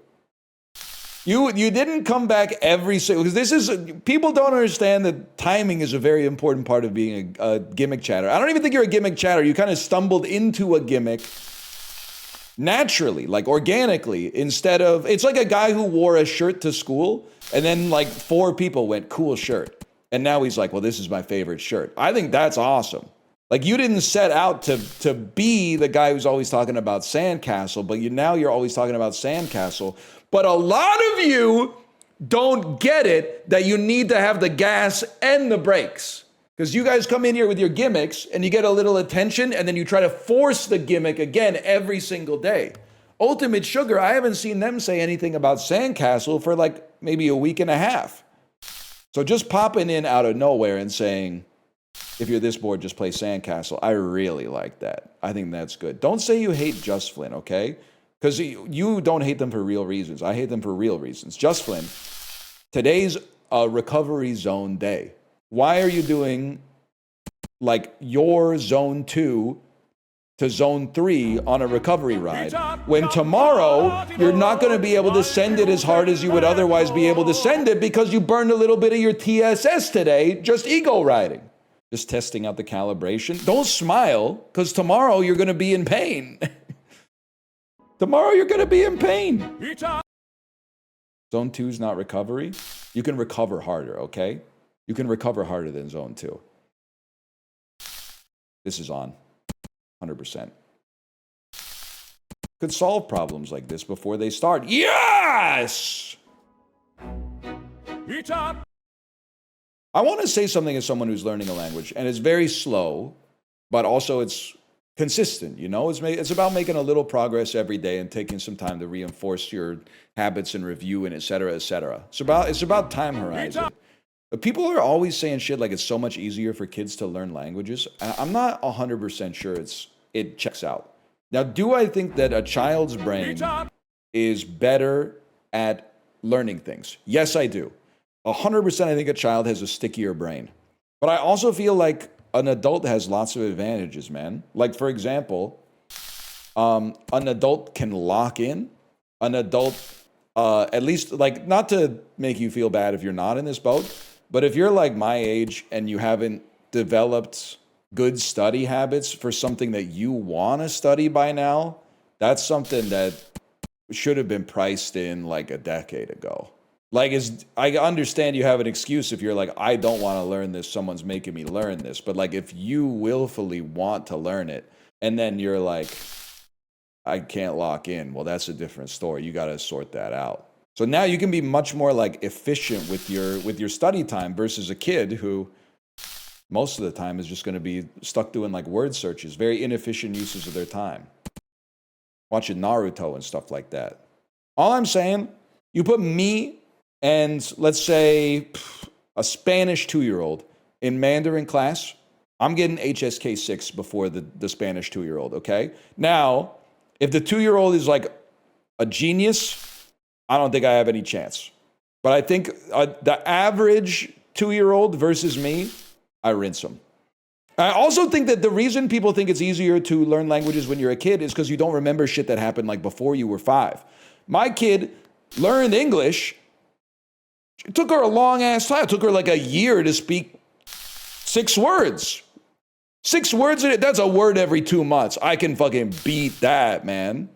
You didn't come back every single, because people don't understand that timing is a very important part of being a gimmick chatter. I don't even think you're a gimmick chatter. You kind of stumbled into a gimmick naturally, like organically, instead of, it's like a guy who wore a shirt to school and then like 4 people went, cool shirt. And now he's like, well, this is my favorite shirt. I think that's awesome. Like you didn't set out to be the guy who's always talking about Sandcastle, but now you're always talking about Sandcastle. But a lot of you don't get it that you need to have the gas and the brakes. Because you guys come in here with your gimmicks and you get a little attention and then you try to force the gimmick again every single day. Ultimate Sugar, I haven't seen them say anything about Sandcastle for like maybe a week and a half. So just popping in out of nowhere and saying, if you're this bored, just play Sandcastle. I really like that. I think that's good. Don't say you hate Just Flynn, okay? Because you don't hate them for real reasons. I hate them for real reasons. Just Flynn, today's a recovery zone day. Why are you doing like your zone 2 to zone 3 on a recovery ride when tomorrow you're not going to be able to send it as hard as you would otherwise be able to send it because you burned a little bit of your TSS today just ego riding? Just testing out the calibration. Don't smile, because tomorrow you're going to be in pain. Tomorrow you're going to be in pain. Zone 2 is not recovery. You can recover harder, okay? You can recover harder than zone 2. This is on. 100%. Could solve problems like this before they start. Yes! I want to say something as someone who's learning a language, and it's very slow, but also it's consistent, you know? It's about making a little progress every day and taking some time to reinforce your habits and review and et cetera, et cetera. It's about time horizon. But people are always saying shit like it's so much easier for kids to learn languages. I'm not 100% sure it checks out. Now, do I think that a child's brain is better at learning things? Yes, I do. 100% I think a child has a stickier brain. But I also feel like an adult has lots of advantages, man. Like, for example, an adult can lock in. An adult, at least, like, not to make you feel bad if you're not in this boat, but if you're like my age and you haven't developed good study habits for something that you want to study by now, That's something that should have been priced in like a decade ago. Like, I understand you have an excuse if you're like, I don't want to learn this, someone's making me learn this. But like, if you willfully want to learn it, and then you're like, I can't lock in, well, that's a different story. You got to sort that out. So now you can be much more like efficient with your study time versus a kid who most of the time is just going to be stuck doing like word searches, very inefficient uses of their time. Watching Naruto and stuff like that. All I'm saying, you put me and let's say a Spanish 2-year-old in Mandarin class, I'm getting HSK 6 before the Spanish 2-year-old, okay? Now, if the 2-year-old is like a genius, I don't think I have any chance. But I think the average 2-year-old versus me, I rinse them. I also think that the reason people think it's easier to learn languages when you're a kid is because you don't remember shit that happened like before you were 5. My kid learned English. It took her a long ass time. It took her like a year to speak 6 words. 6 words, that's a word every 2 months. I can fucking beat that, man.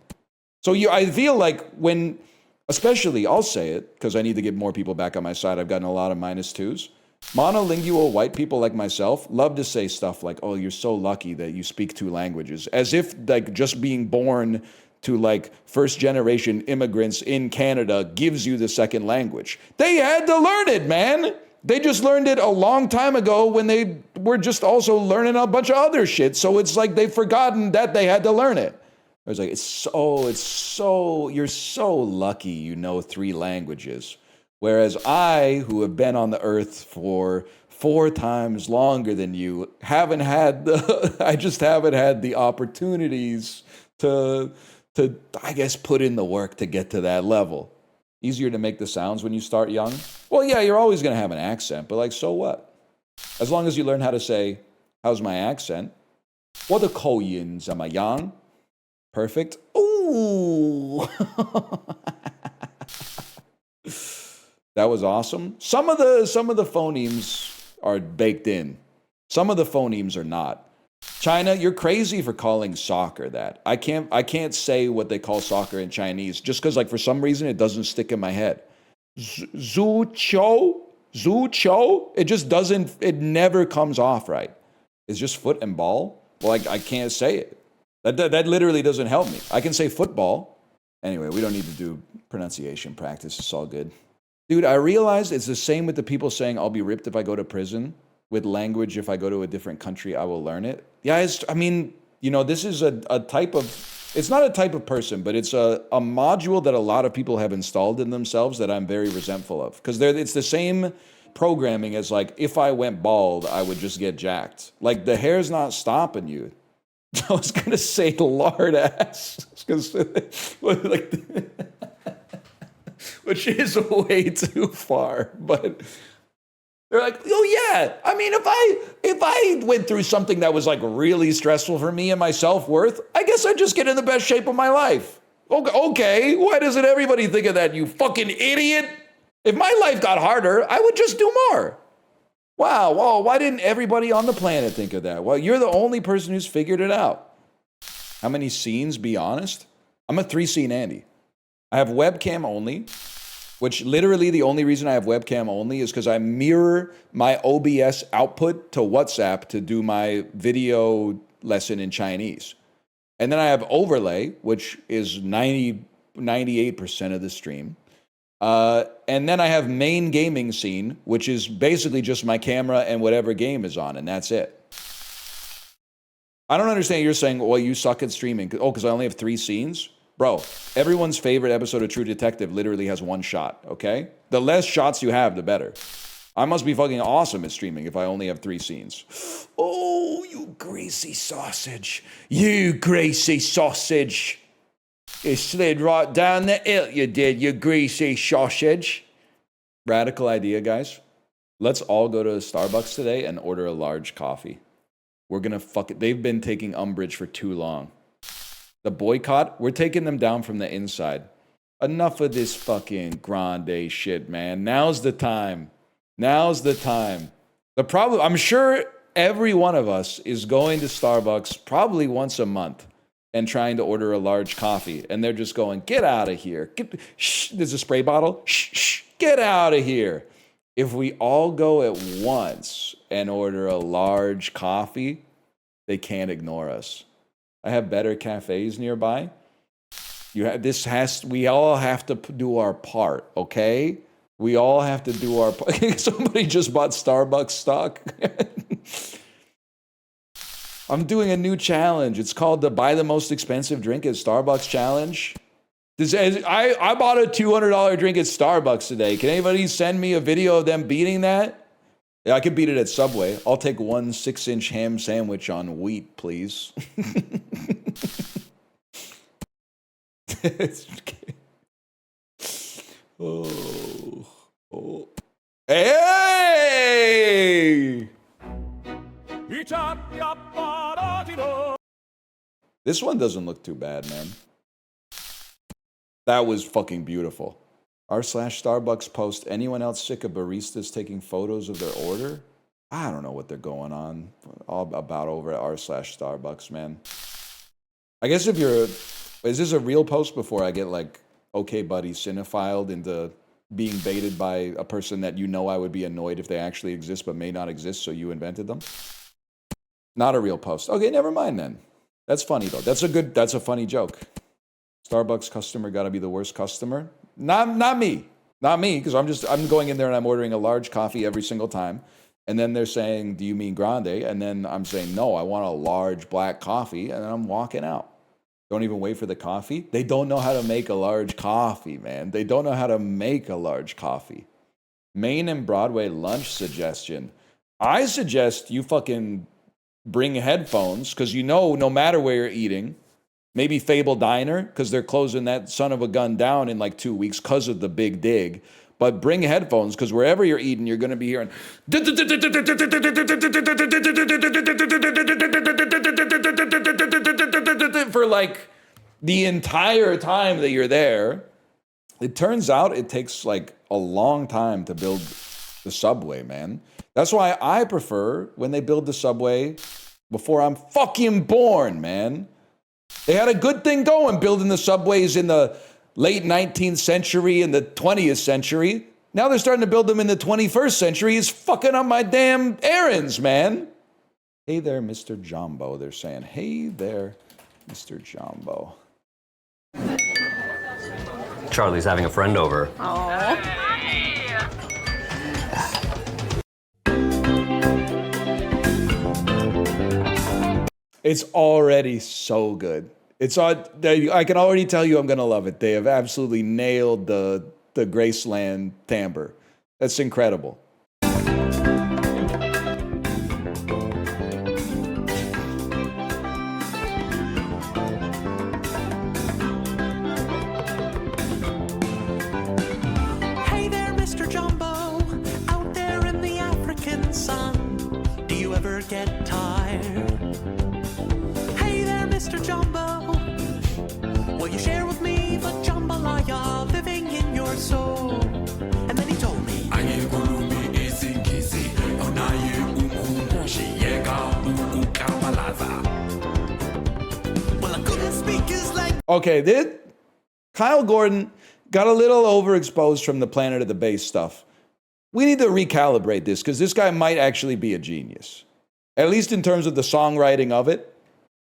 So I feel like when, especially, I'll say it, because I need to get more people back on my side. I've gotten a lot of -2s. Monolingual white people like myself love to say stuff like, oh, you're so lucky that you speak 2 languages. As if like just being born to like first generation immigrants in Canada gives you the second language. They had to learn it, man. They just learned it a long time ago when they were just also learning a bunch of other shit. So it's like they've forgotten that they had to learn it. I was like, you're so lucky you know 3 languages. Whereas I, who have been on the earth for 4 times longer than you, I just haven't had the opportunities to, I guess, put in the work to get to that level. Easier to make the sounds when you start young? Well, yeah, you're always going to have an accent, but like, so what? As long as you learn how to say, how's my accent? 我的口音怎么样? Perfect. Ooh. That was awesome. Some of the phonemes are baked in. Some of the phonemes are not. China, you're crazy for calling soccer that. I can't say what they call soccer in Chinese just because like for some reason it doesn't stick in my head. Zucho? It just doesn't, it never comes off right. It's just foot and ball. Well, I can't say it. That literally doesn't help me. I can say football. Anyway, we don't need to do pronunciation practice. It's all good. Dude, I realized it's the same with the people saying I'll be ripped if I go to prison. With language, if I go to a different country, I will learn it. Yeah, this is a type of, it's not a type of person, but it's a module that a lot of people have installed in themselves that I'm very resentful of. Because it's the same programming as like, if I went bald, I would just get jacked. Like, the hair's not stopping you. I was going to say lard ass. Which is way too far, but... They're like, oh yeah. I mean, if I went through something that was like really stressful for me and my self-worth, I guess I'd just get in the best shape of my life. Okay, why doesn't everybody think of that, you fucking idiot? If my life got harder, I would just do more. Wow, why didn't everybody on the planet think of that? Well, you're the only person who's figured it out. How many scenes, be honest? I'm a 3-scene Andy. I have webcam only. Which literally the only reason I have webcam only is because I mirror my OBS output to WhatsApp to do my video lesson in Chinese. And then I have overlay, which is 98% of the stream. And then I have main gaming scene, which is basically just my camera and whatever game is on, and that's it. I don't understand. You're saying, well, you suck at streaming. Oh, because I only have 3 scenes? Bro, everyone's favorite episode of True Detective literally has 1 shot, okay? The less shots you have, the better. I must be fucking awesome at streaming if I only have 3 scenes. Oh, you greasy sausage. You greasy sausage. You slid right down the hill, you did, you greasy sausage. Radical idea, guys. Let's all go to Starbucks today and order a large coffee. We're gonna fuck it. They've been taking umbrage for too long. The boycott, we're taking them down from the inside. Enough of this fucking grande shit, man. Now's the time. Now's the time. The problem, I'm sure every one of us is going to Starbucks probably once a month and trying to order a large coffee, and they're just going, get out of here. Shh, there's a spray bottle. Shh, shh, get out of here. If we all go at once and order a large coffee, they can't ignore us. I have better cafes nearby. We all have to do our part, okay? We all have to do our part. Somebody just bought Starbucks stock. I'm doing a new challenge. It's called the Buy the Most Expensive Drink at Starbucks Challenge. I bought a $200 drink at Starbucks today. Can anybody send me a video of them beating that? Yeah, I could beat it at Subway. I'll take 1 6-inch ham sandwich on wheat, please. Oh. Hey! This one doesn't look too bad, man. That was fucking beautiful. r/Starbucks post, anyone else sick of baristas taking photos of their order? I don't know what they're going on all about over at r/Starbucks, man. I guess is this a real post before I get like, okay buddy, cinephiled into being baited by a person that you know I would be annoyed if they actually exist but may not exist, so you invented them? Not a real post. Okay, never mind then. That's funny though. That's a funny joke. Starbucks customer gotta be the worst customer. Not me, because I'm going in there and I'm ordering a large coffee every single time, and then they're saying, "Do you mean grande?" And then I'm saying, "No, I want a large black coffee," and then I'm walking out. Don't even wait for the coffee. They don't know how to make a large coffee, man. They don't know how to make a large coffee. Main and Broadway lunch suggestion. I suggest you fucking bring headphones, because you know no matter where you're eating. Maybe Fable Diner, because they're closing that son of a gun down in like 2 weeks because of the big dig. But bring headphones, because wherever you're eating, you're going to be hearing... for like the entire time that you're there. It turns out it takes like a long time to build the subway, man. That's why I prefer when they build the subway before I'm fucking born, man. They had a good thing going building the subways in the late 19th century and the 20th century. Now they're starting to build them in the 21st century. It's fucking up my damn errands, man. Hey there, Mr. Jambo, they're saying. Hey there, Mr. Jambo. Charlie's having a friend over. Aww. It's already so good. I can already tell you I'm going to love it. They have absolutely nailed the Graceland timbre. That's incredible. Hey there, Mr. Jambo, out there in the African sun. Do you ever get tired? Hey there, Mr. Jambo, will you share with me the jambalaya living in your soul? And then he told me, well, I couldn't speak his language. Okay, Kyle Gordon got a little overexposed from the Planet of the Bass stuff. We need to recalibrate this, because this guy might actually be a genius. At least in terms of the songwriting of it.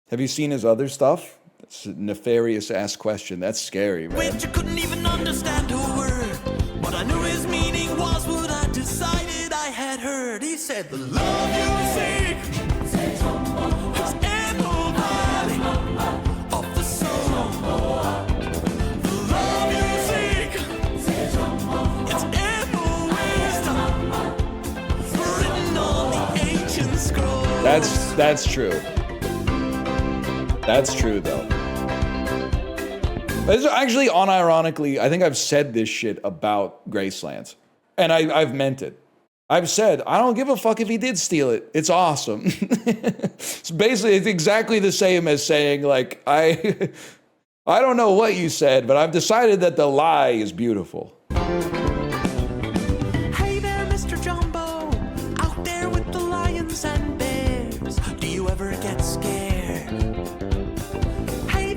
Have you seen his other stuff? That's a nefarious-ass question. That's scary, man. Which I couldn't even understand a word, but I knew his meaning was what I decided I had heard. He said, the love you seek is in the valley of the soul. The love you seek is in the wisdom written on the ancient scrolls. That's true. That's true, though. It's actually, unironically, I think I've said this shit about Graceland. And I've meant it. I've said, I don't give a fuck if he did steal it. It's awesome. It's exactly the same as saying, like, I don't know what you said, but I've decided that the lie is beautiful. Hey there, Mr. Jambo, out there with the lions and bears. Do you ever get scared? Hey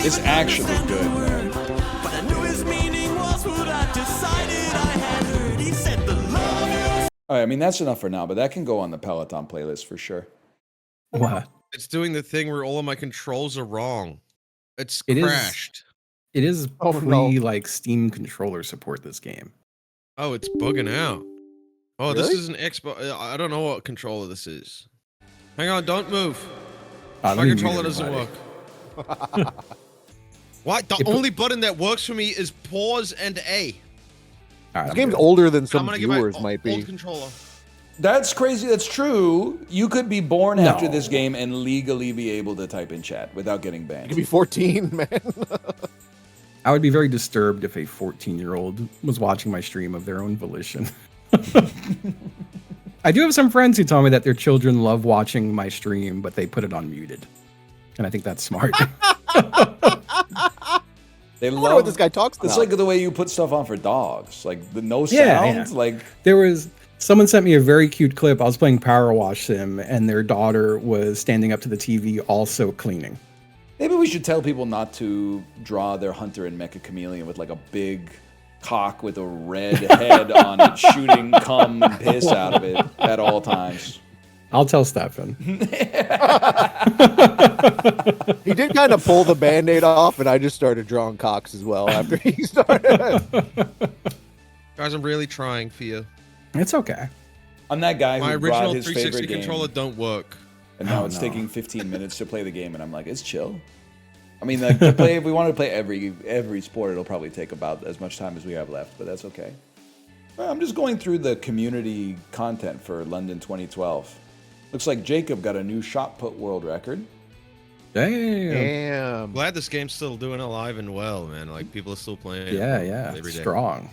It's actually good, man. But I knew his meaning was what I decided I had heard. He said the love you. All right, I mean, that's enough for now, but that can go on the Peloton playlist for sure. What? It's doing the thing where all of my controls are wrong. It's It is- crashed. It is Oh, no. like Steam controller support this game. Oh, it's bugging out. Oh, this Really? is an Xbox. I don't know what controller this is. Hang on, don't move. Let My me mute controller doesn't everybody. work. What? The It- only button that works for me is pause and A. All right, This I'm game's good. older than I'm some gonna get my viewers old, might be. old controller. That's crazy. That's true. You could be born No. after this game and legally be able to type in chat without getting You banned. could be 14, man. I would be very disturbed if a 14-year-old was watching my stream of their own volition. I do have some friends who tell me that their children love watching my stream, but they put it on muted. And I think that's smart. They I wonder love what this guy talks about. It's like the way you put stuff on for dogs, like the no Yeah, sound. yeah. Like There was someone sent me a very cute clip. I was playing Power Wash Sim, and their daughter was standing up to the TV, also cleaning. maybe we should tell people not to draw their hunter and mecha chameleon with like a big cock with a red head on it, shooting cum and piss out of it at all times. I'll tell Stefan. He did kind of pull the Band-Aid off, and I just started drawing cocks as well after he started. Guys, I'm really trying for you. It's okay. I'm that guy My who brought original his 360 favorite game, controller don't work. and now Oh, it's no. taking 15 minutes to play the game, and I'm like, it's chill. I mean, like, to play, if we wanted to play every sport, it'll probably take about as much time as we have left, but that's okay. Well, I'm just going through the community content for London 2012. Looks like Jacob got a new shot put world record. Damn. Damn. Glad this game's still doing alive and well, man. Like people are still playing it Yeah. every day. Strong.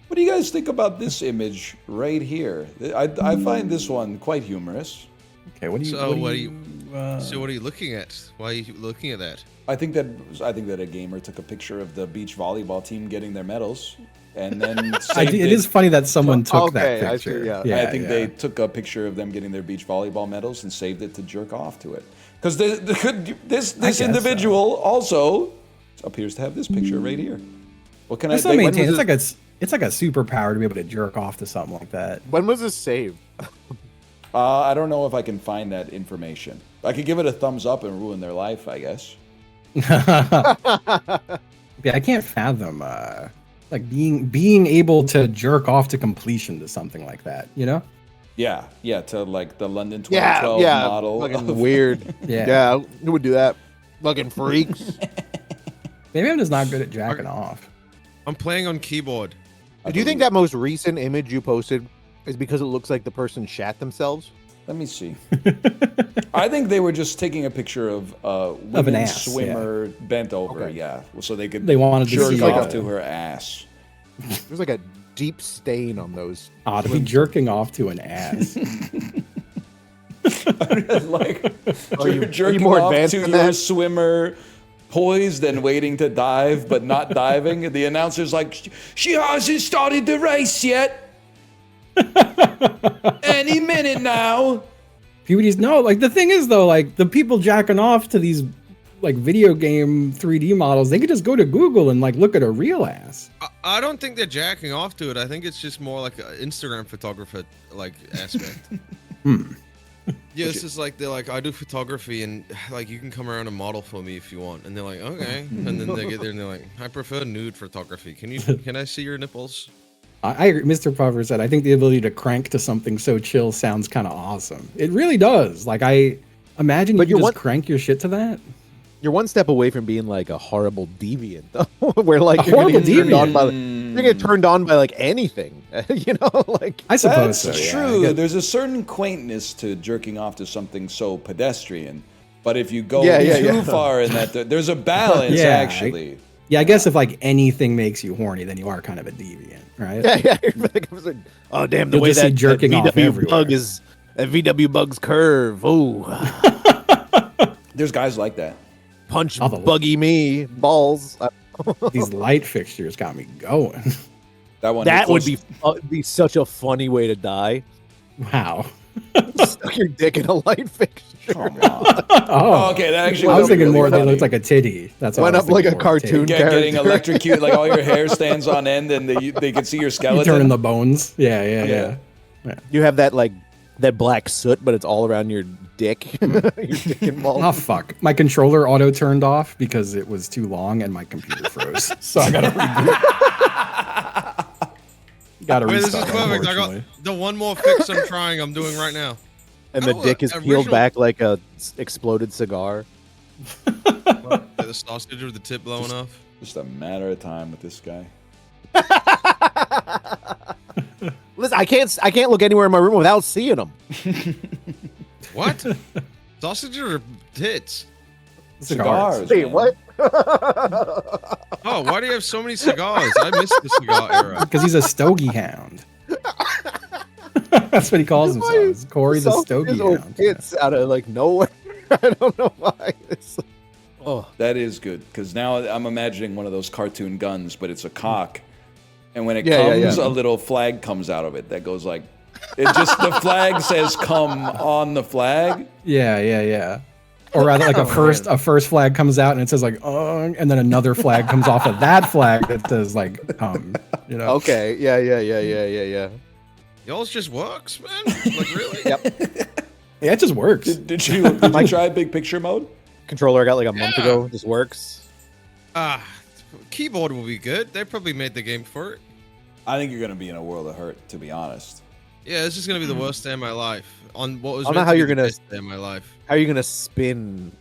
What do you guys think about this image right here? I find this one quite humorous. Okay, what do you... So what are uh, So what are you looking at? Why are you looking at that? I think that a gamer took a picture of the beach volleyball team getting their medals, and then saved it is funny that someone took that Okay, I see, picture. yeah. I think they took a picture of them getting their beach volleyball medals and saved it to jerk off to it. Because this guess individual also appears to have this picture right here. What can I I still think? maintain it's like a superpower to be able to jerk off to something like that. When was this saved? I don't know if I can find that information. I could give it a thumbs up and ruin their life, I guess. Yeah, I can't fathom like being able to jerk off to completion to something like that, you know? Yeah, to like the London Yeah, 2012 yeah. model. Fucking of- weird. Yeah. Who would do that? Fucking freaks. Maybe I'm just not good at jacking off. I'm playing on keyboard. Do you think that most recent image you posted is because it looks like the person shat themselves? Let me see. I think they were just taking a picture of a an women's ass, swimmer bent over, Okay. yeah, so they could They wanted to jerk see off it. to her ass. There's like a deep stain on those. To be jerking off to an ass. Like Are you jerking more off advanced to than your that? swimmer, poised and waiting to dive but not diving. And the announcer's like, "She hasn't started the race yet. Any minute now." Puberty's no, like the thing is though, like the people jacking off to these like video game 3D models, they could just go to Google and like look at a real ass. I don't think they're jacking off to it. I think it's just more like an Instagram photographer like aspect. Yeah, this is like they're like, I do photography and like you can come around and model for me if you want. And they're like, okay. And then they get there and they're like, I prefer nude photography. Can I see your nipples? I Mr. Puffer said, I think the ability to crank to something so chill sounds kind of awesome. It really does. Like I imagine But you you're just one- crank your shit to that. You're one step away from being like a horrible deviant, though, where like A you're gonna horrible get turned on by, deviant. you're gonna get turned on by like anything, you know, like I suppose That's so. yeah. true. I guess- There's a certain quaintness to jerking off to something so pedestrian. But if you go Yeah, too yeah. far in that, there's a balance, Yeah, actually. Yeah, I guess if like anything makes you horny, then you are kind of a deviant, right? yeah. You're like, oh damn, the You'll way just see that jerking off VW everywhere. bug is that VW bug's curve. Oh, There's guys like that. punch Oh, the- buggy me balls. These light fixtures got me going. That one. That would close- be such a funny way to die. Wow. Stuck your dick in a light fixture. Come on. Oh, Okay, that actually. I was thinking really more. They funny. looked like a titty. That's Went what I was up like thinking, a more cartoon titty. Getting character. electrocuted, like all your hair stands on end, and they can see your You skeleton. turning the bones. Yeah. You have that like that black soot, but it's all around your dick. Your dick and balls. Oh fuck! My controller auto turned off because it was too long and my computer froze. So I gotta reboot. Gotta Wait, this is restart. perfect. I got Unfortunately. the one more fix I'm doing right now. And the Oh, dick is original- peeled back like a exploded cigar. The sausage with the tip blowing off. Just a matter of time with this guy. Listen, I can't look anywhere in my room without seeing them. What? Sausages or tits? Cigars. Wait, man. what? Oh, why do you have so many cigars? I missed the cigar era. Because he's a stogie hound. That's what he calls himself. Corey's a stogie hound. It's out of like nowhere. I don't know why. It's, oh, That is good because now I'm imagining one of those cartoon guns, but it's a cock, and when it Yeah, comes, yeah. a little flag comes out of it that goes like, it just the flag says "come" on the flag. Yeah. Or rather, like a first flag comes out and it says like, and then another flag comes off of that flag that says like, you know. okay. Yeah. Y'all's just works, man. Like really? Yep. Yeah, it just works. Did you try big picture mode? Controller I got like a month ago. Just works. Keyboard will be good. They probably made the game for it. I think you're gonna be in a world of hurt, to be honest. Yeah, this is gonna be the worst day of my life. On what was I don't know meant how to be you're the gonna- best day of my life. How are you gonna spin?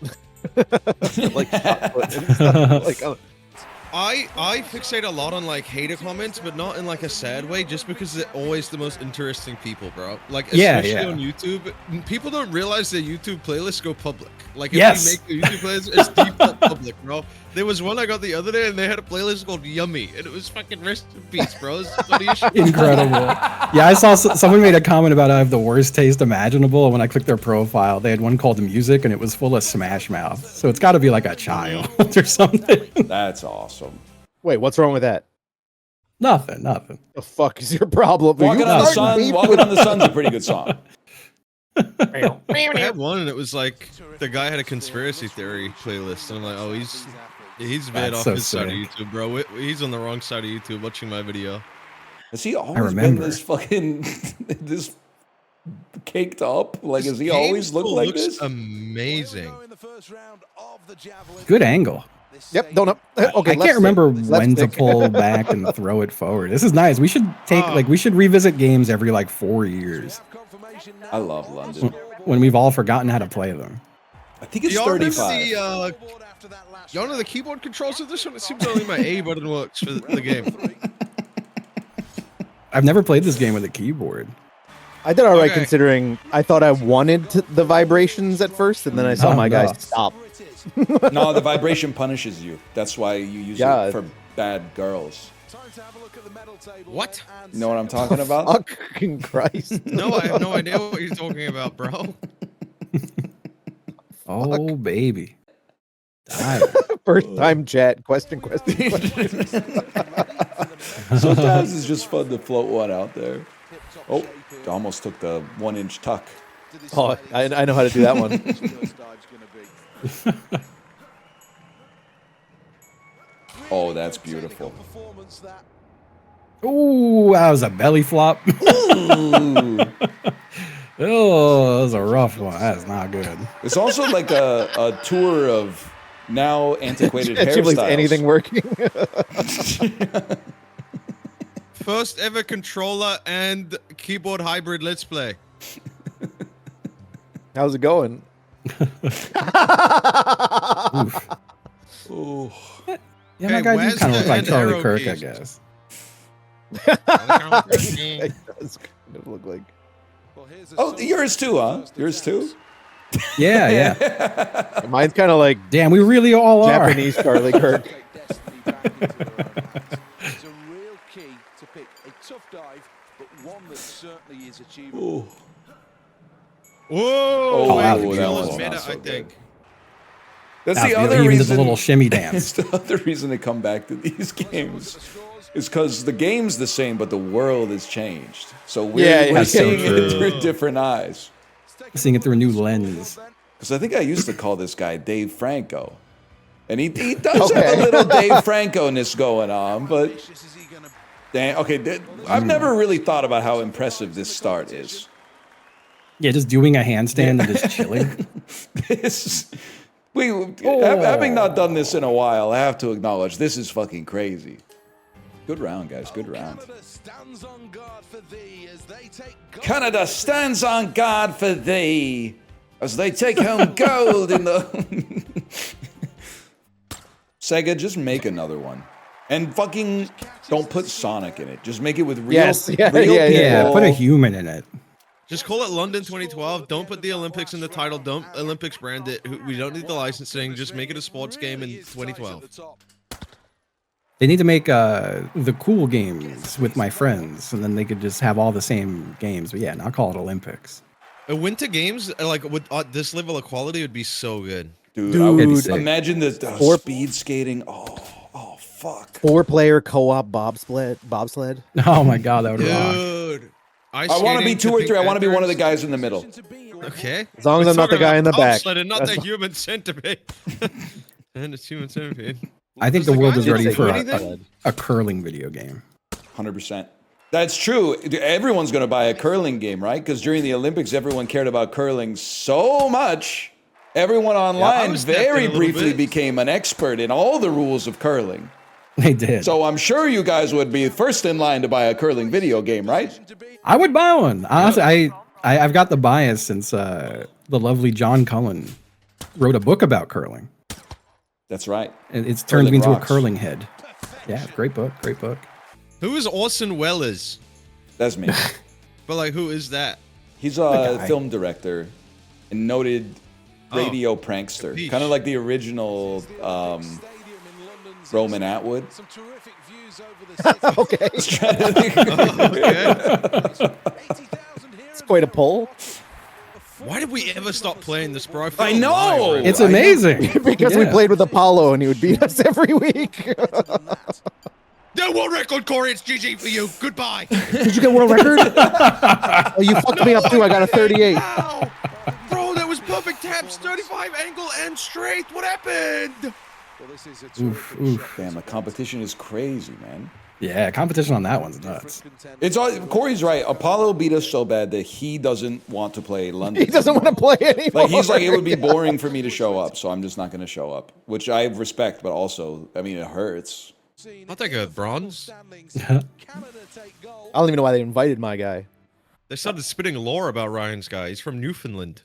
Like chocolate and stuff? Like, I fixate a lot on like hater comments, but not in like a sad way, just because they're always the most interesting people, bro. Like especially Yeah. on YouTube, people don't realize their YouTube playlists go public. Like if Yes. you make the YouTube playlist, it's default public, bro. There was one I got the other day, and they had a playlist called Yummy, and it was fucking rest in peace, bro. It's the funniest shit. Incredible. Yeah, I saw someone made a comment about I have the worst taste imaginable. And when I clicked their profile, they had one called music and it was full of Smash Mouth. So it's got to be like a child or something. That's awesome. wait, what's wrong with that? Nothing. The fuck is your problem? Walking You on the starting Sun. beef Walking on the Sun's a pretty good song. I had one, and it was like the guy had a conspiracy theory playlist, and I'm like, oh, he's bad That's off so his side of sick. YouTube, bro. He's on the wrong side of YouTube watching my video. Has he always been remember. this fucking this caked up? Like, has he Game always looked still like looks this? Amazing. Good angle. Yep, don't know. Okay, I left can't remember stick. Left when to stick. pull back and throw it forward. This is nice. We should we should revisit games every like 4 years I love London. when we've all forgotten how to play them. I think it's Y'all remember 35. y'all know the keyboard controls of this one? It seems only my A button works for the game. I've never played this game with a keyboard. I did all right Okay. considering I thought I wanted the vibrations at first, and then I saw Oh, my guy no. stop. No, the vibration punishes you. That's why you use Yeah. it for bad girls. What? You know what I'm talking about? Fucking Christ. No, I have no idea what you're talking about, bro. Oh baby. Dive. First time chat. Question. Sometimes it's just fun to float one out there. Oh, almost took the 1-inch tuck. Oh, I know how to do that one. Oh, that's beautiful. Ooh, that was a belly flop. Ooh. Oh, that was a rough one. That's not good. It's also like a tour of now antiquated Chiblee's hairstyles. anything working? First ever controller and keyboard hybrid let's play. How's it going? Oof. Ooh. Yeah, Hey, my guy do where's kind of the look like end Charlie arrow Kirk, I keys? guess. It does kind of look like. Oh, yours too, huh? Yours too? Yeah, yeah. Mine's kind of like Damn, we really all are. Japanese Charlie Kirk. It's a real key to pick a tough dive, but one that certainly is achievable. Ooh. Whoa! Oh, wait, that the was controller's not meta, so I good. think. That's That's the beautiful. other He even did reason. the little shimmy dance. It's the other reason to come back to these games. is because the game's the same, but the world has changed. So we're seeing it through different eyes. Seeing it through a new lens. Because I think I used to call this guy Dave Franco. And he does have a little Dave Franco-ness going on, but... I've never really thought about how impressive this start is. Yeah, just doing a handstand and just chilling. Having not done this in a while, I have to acknowledge, this is fucking crazy. Good round, guys. Good round. Canada stands on guard for thee as they take home gold in the... Sega, just make another one. And fucking don't put Sonic in it. Just make it with real, real people. Put a human in it. Just call it London 2012. Don't put the Olympics in the title. Don't Olympics brand it. We don't need the licensing. Just make it a sports game in 2012. They need to make the cool games with my friends, and then they could just have all the same games. But yeah, not call it Olympics. Winter games, like with this level of quality, would be so good. Dude, imagine the speed skating. Oh, fuck. 4-player co-op bobsled. Oh my god, that would rock. Dude. I want to be 2 or 3. I want to be one of the guys in the middle. Okay. As long as I'm not the guy in the back. And not the human centipede. And it's human centipede. I think the world is ready for a curling video game. 100%. That's true. Everyone's going to buy a curling game, right? Because during the Olympics, everyone cared about curling so much. Everyone online very briefly became an expert in all the rules of curling. They did. So I'm sure you guys would be first in line to buy a curling video game, right? I would buy one. Honestly, I've got the bias since the lovely John Cullen wrote a book about curling. That's right. And it's turned me into a curling head. Yeah, great book. Great book. Who is Orson Welles? That's me. But like, who is that? He's a film director and noted radio prankster. Kind of like the original Roman Atwood. Okay. It's quite a pull. Why did we ever stop playing this, bro? I know! It's amazing. Because we played with Apollo and he would beat us every week. No world record, Corey. It's GG for you. Goodbye. Did you get world record? Oh, you fucked me up too. I got a 38. Ow! Bro, that was perfect taps, 35 angle and straight. What happened? Oof. Damn, the competition is crazy, man. Yeah, competition on that one's nuts. It's all, Corey's right. Apollo beat us so bad that he doesn't want to play London. He doesn't want to play anymore. Like, he's like, it would be boring for me to show up, so I'm just not going to show up. Which I respect, but also, I mean, it hurts. I'll take a bronze. I don't even know why they invited my guy. They started spitting lore about Ryan's guy. He's from Newfoundland.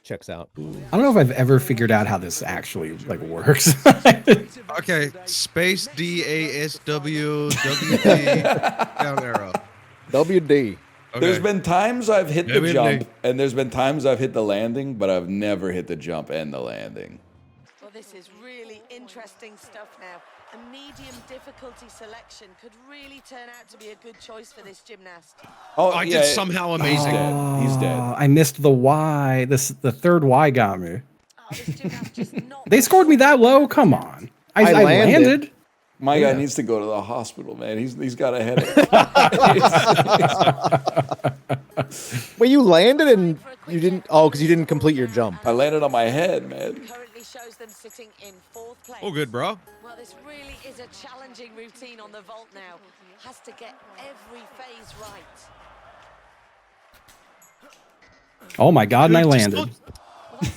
Checks out. I don't know if I've ever figured out how this actually like works. Okay, space DASW WD down arrow. WD. Okay. There's been times I've hit the jump, and there's been times I've hit the landing, but I've never hit the jump and the landing. Well, this is really interesting stuff now. A medium difficulty selection could really turn out to be a good choice for this gymnast. Oh, I did somehow amazing. He's dead. I missed the Y. The third Y got me. They scored me that low? Come on. I landed. My guy needs to go to the hospital, man. He's got a headache. Wait, you landed and you didn't? Oh, because you didn't complete your jump. I landed on my head, man. Currently shows them sitting in 4th place. Oh, good, bro. Well, this really is a challenging routine on the vault now. Has to get every phase right. Oh my god, and I landed.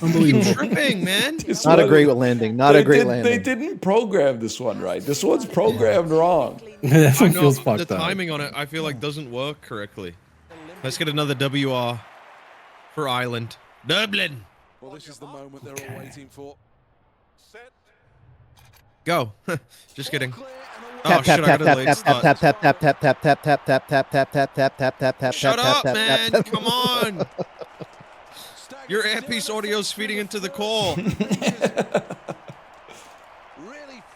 Unbelievable. Tripping, man. Not a great landing. Not a great landing. They didn't program this one right. This one's programmed wrong. This one feels fucked up. The timing on it, I feel like, doesn't work correctly. Let's get another WR for Ireland. Dublin. Well, this is the moment they're all waiting for. Set. Go. Just kidding. Tap tap tap tap tap tap tap tap tap tap tap tap tap tap tap tap tap tap tap tap. Shut up, man! Come on. Your earpiece audio's feeding into the call. Really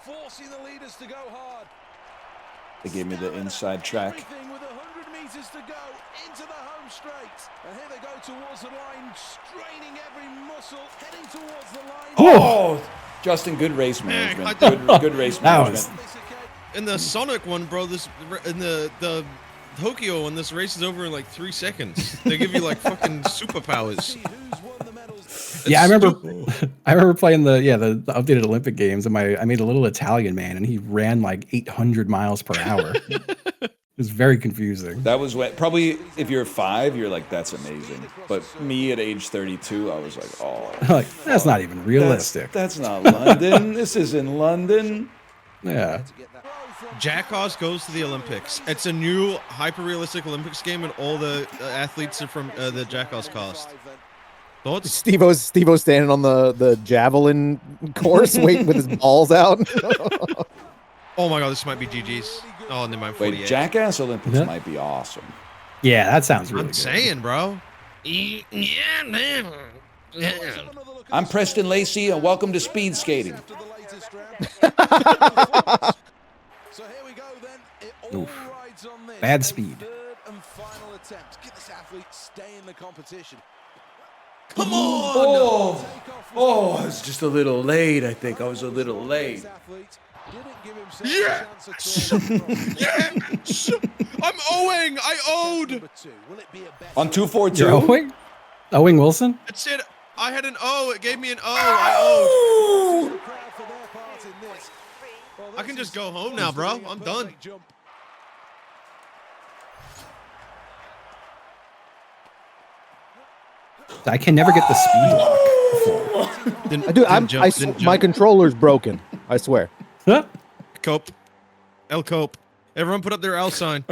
forcing the leaders to go hard. They gave me the inside track. meters to go into the home straight. And here they go towards the line, straining every muscle, heading towards the line. Oh, Justin, good race management. Good race management. In the Sonic one, bro, in the Tokyo one, this race is over in like 3 seconds. They give you like fucking superpowers. Yeah, I remember playing the updated Olympic Games, and I made a little Italian man, and he ran like 800 miles per hour. It was very confusing. That was what, probably if you're 5, you're like, that's amazing. But me at age 32, I was like, oh, like that's not even realistic. That's not London. This isn't London. Yeah. Jackass goes to the Olympics. It's a new hyper-realistic Olympics game, and all the athletes are from the Jackass cast. Thoughts? Steve-O's standing on the javelin course, waiting with his balls out. Oh my god, this might be GG's. Oh, never mind. 48. Wait, Jackass Olympics might be awesome. Yeah, that sounds really good. I'm saying, bro. I'm Preston Lacey, and welcome to speed skating. So here we go then. It all rides on this. Bad speed. Third and final attempt. Get this athlete stay in the competition. Come on! Oh, I was just a little late, I think. I was a little late. Yeah! Yes! I'm owing! I owed! On 242? You're owing? Owing Wilson? That's it. I had an O. It gave me an O. I owed. I can just go home now, bro. I'm done. I can never get the speed lock. My controller's broken. I swear. Huh? Cope. El Cope. Everyone put up their L sign.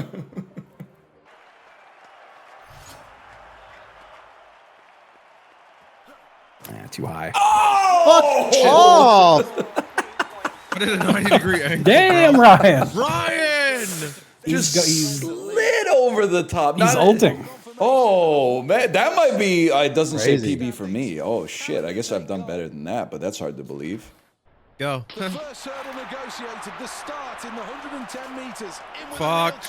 Too high. Oh! What is a 90-degree angle? Damn, Ryan. Ryan! Just slid over the top. He's ulting. Oh, man, that might be, it doesn't Crazy. say PB for me. Oh, shit, I guess I've done better than that, but that's hard to believe. Go. The first hurdle negotiated, the start in the 110 meters. Fuck.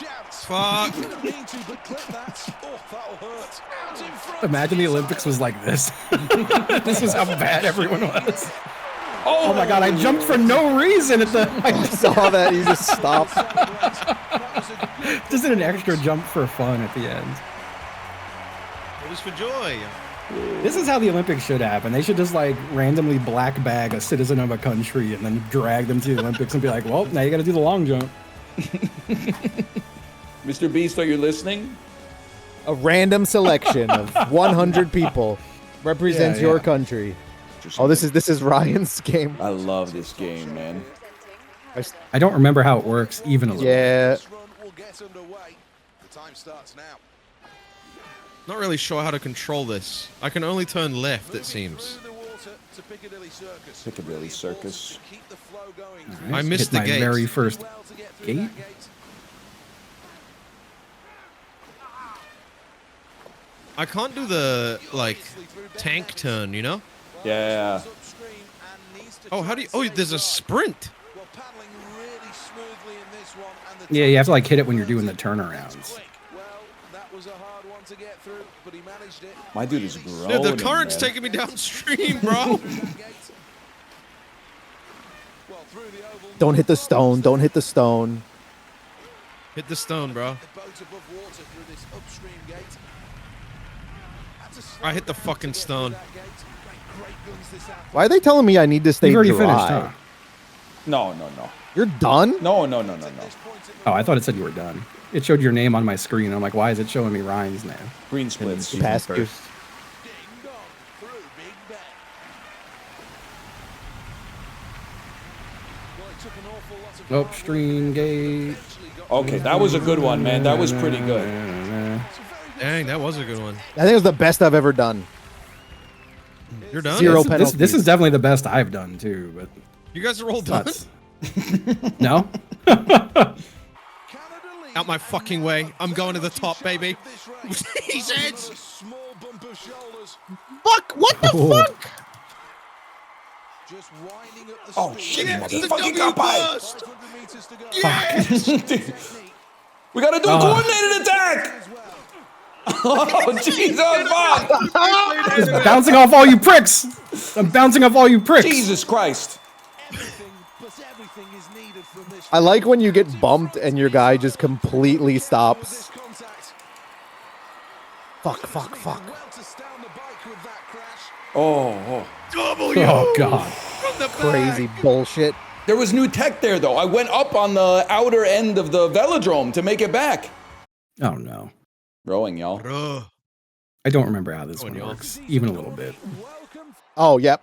Didn't mean to, but clip that. Oh, that'll hurt. Out in front. Imagine the Olympics was like this. This was how bad everyone was. Oh my god, I jumped for no reason at the... I saw that. He just stopped. Just did an extra jump for fun at the end. It was for joy. This is how the Olympics should happen. They should just like randomly black bag a citizen of a country and then drag them to the Olympics and be like, well, now you got to do the long jump. Mr. Beast, are you listening? A random selection of 100 people represents your country. Oh, this is Ryan's game. I love this game, man. I don't remember how it works even a little. Yeah. The time starts now. Not really sure how to control this. I can only turn left, it seems. Piccadilly Circus. I missed the my gate. very first gate. I can't do the, like, tank turn, you know? Yeah. Oh, how do you... Oh, there's a sprint. Yeah, you have to like hit it when you're doing the turnarounds. My dude is grown. Dude, the current's taking me downstream, bro. Don't hit the stone. Don't hit the stone. Hit the stone, bro. I hit the fucking stone. Why are they telling me I need to stay You've already dry? finished, huh? No. You're done? No. Oh, I thought it said you were done. It showed your name on my screen. I'm like, why is it showing me Ryan's name? Green splits. Past you. Upstream gate. Okay, that was a good one, man. That was pretty good. Dang, that was a good one. I think it was the best I've ever done. You're done? Zero This penalties. is definitely the best I've done too, but You guys are all done? nuts. No? Out my fucking way. I'm going to the top, baby. He said. Fuck! What the fuck? Oh shit! Yes, He the fucking W got by. burst. Yes! We gotta do a coordinated attack. back! Oh, Jesus, Bob! Just bouncing off all you pricks. I'm bouncing off all you pricks. Jesus Christ. I like when you get bumped and your guy just completely stops. Fuck. Oh. Oh, God. Crazy bullshit. There was new tech there, though. I went up on the outer end of the velodrome to make it back. Oh, no. Rowing, y'all. I don't remember how this one works, even a little bit. Oh, yep.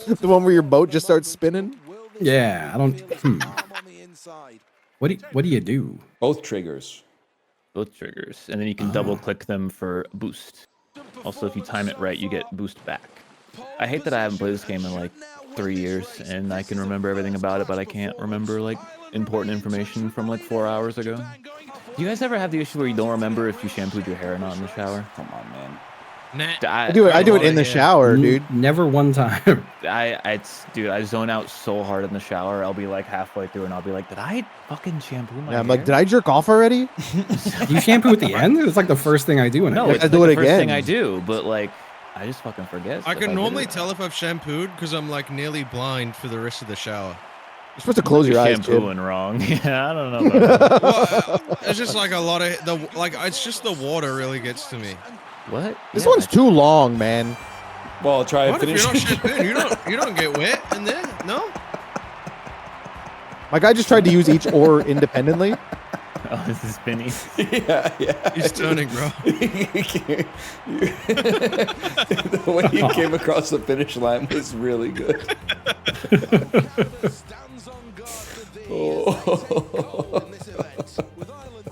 The one where your boat just starts spinning? Yeah, I don't... What do you do? Both triggers. Both triggers. And then you can double click them for boost. Also, if you time it right, you get boost back. I hate that I haven't played this game in like 3 years, and I can remember everything about it, but I can't remember like important information from like 4 hours ago. Do you guys ever have the issue where you don't remember if you shampooed your hair or not in the shower? Come on, man. Nah. I do it in the shower, dude. Never one time. Dude, I zone out so hard in the shower. I'll be like halfway through, and I'll be like, "Did I fucking shampoo my hair?" I'm like, "Did I jerk off already?" You shampoo at the end? It's like the first thing I do. No, it's I do like it the first thing again. I do, but like, I just fucking forget. I stuff can did normally it. tell if I've shampooed because I'm like nearly blind for the rest of the shower. You're supposed to close your eyes, Jim. Shampooing wrong. Yeah, I don't know. About that. Well, it's just like a lot of it's just the water really gets to me. What? This one's too long, man. Well, try and What if finish. you're not shampooing? You don't get wet in there? No. My guy just tried to use each oar independently. Oh, this is spinny. Yeah. He's turning, bro. The way you came across the finish line was really good.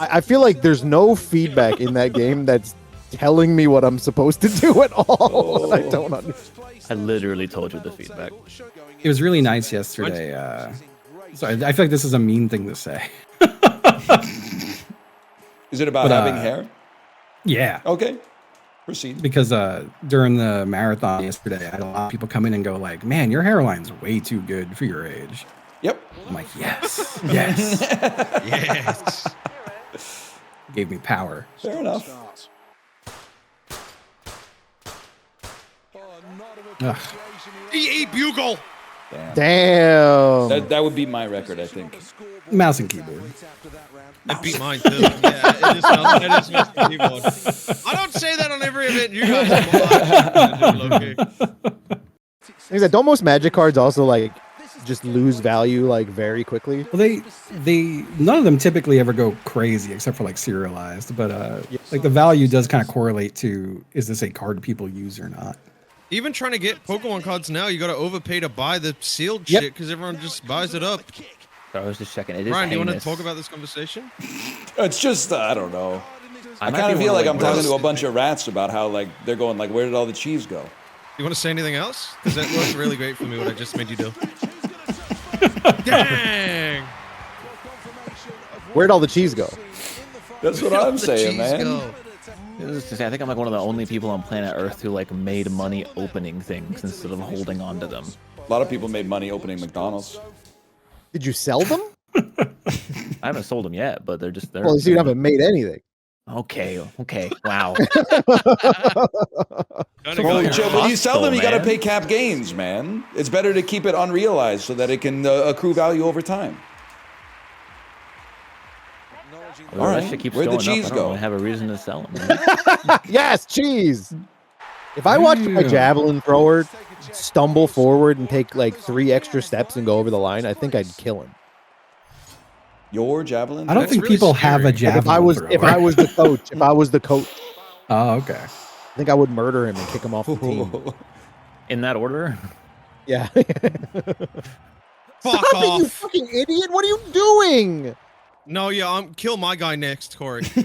I feel like there's no feedback in that game that's telling me what I'm supposed to do at all. I don't understand. I literally told you the feedback. It was really nice yesterday. So I feel like this is a mean thing to say. Is it about having hair? Yeah. Okay. Proceed. Because during the marathon yesterday, I had a lot of people come in and go like, "Man, your hairline's way too good for your age." Yep. I'm like, yes, yes. Yes. Gave me power. Fair enough. Ugh. EE Bugle. Damn. That would be my record, I think. Mouse and keyboard. It beat mine too. Yeah, it just smells the keyboard. I don't say that on every event. You guys Things that don't most Magic cards also like just lose value like very quickly. Well, they none of them typically ever go crazy except for like serialized, but like the value does kind of correlate to, is this a card people use or not? Even trying to get Pokemon cards now, you got to overpay to buy the sealed Yep. shit because everyone just buys it up. So I was just checking. It is Ryan, do you want to heinous. talk about this conversation? It's just, I don't know. I might kind of be feel one like of, I'm talking to a bunch of rats about how like they're going like, where did all the cheese go? You want to say anything else? Because that worked really great for me, what I just made you do. Dang! Where'd all the cheese go? That's what I'm saying, man. I think I'm like one of the only people on planet Earth who like made money opening things instead of holding on to them. A lot of people made money opening McDonald's. Did you sell them? I haven't sold them yet, but they're just there. Well, so you haven't made anything. Okay. Wow. Well, when you sell them, you got to man. pay cap gains, man. It's better to keep it unrealized so that it can accrue value over time. Well, All that right, shit keeps where'd the going cheese up. I go? don't really have a reason to sell them. Man. Yes, cheese. If I watched my javelin thrower stumble forward and take like 3 extra steps and go over the line, I think I'd kill him. Your javelin? I don't think really people have a scary. javelin. If I was the coach, Oh, okay. I think I would murder him and kick him off the team. In that order? Yeah. Fuck Stop it, you off. fucking idiot! What are you doing? No, yeah, kill my guy next, Corey. Put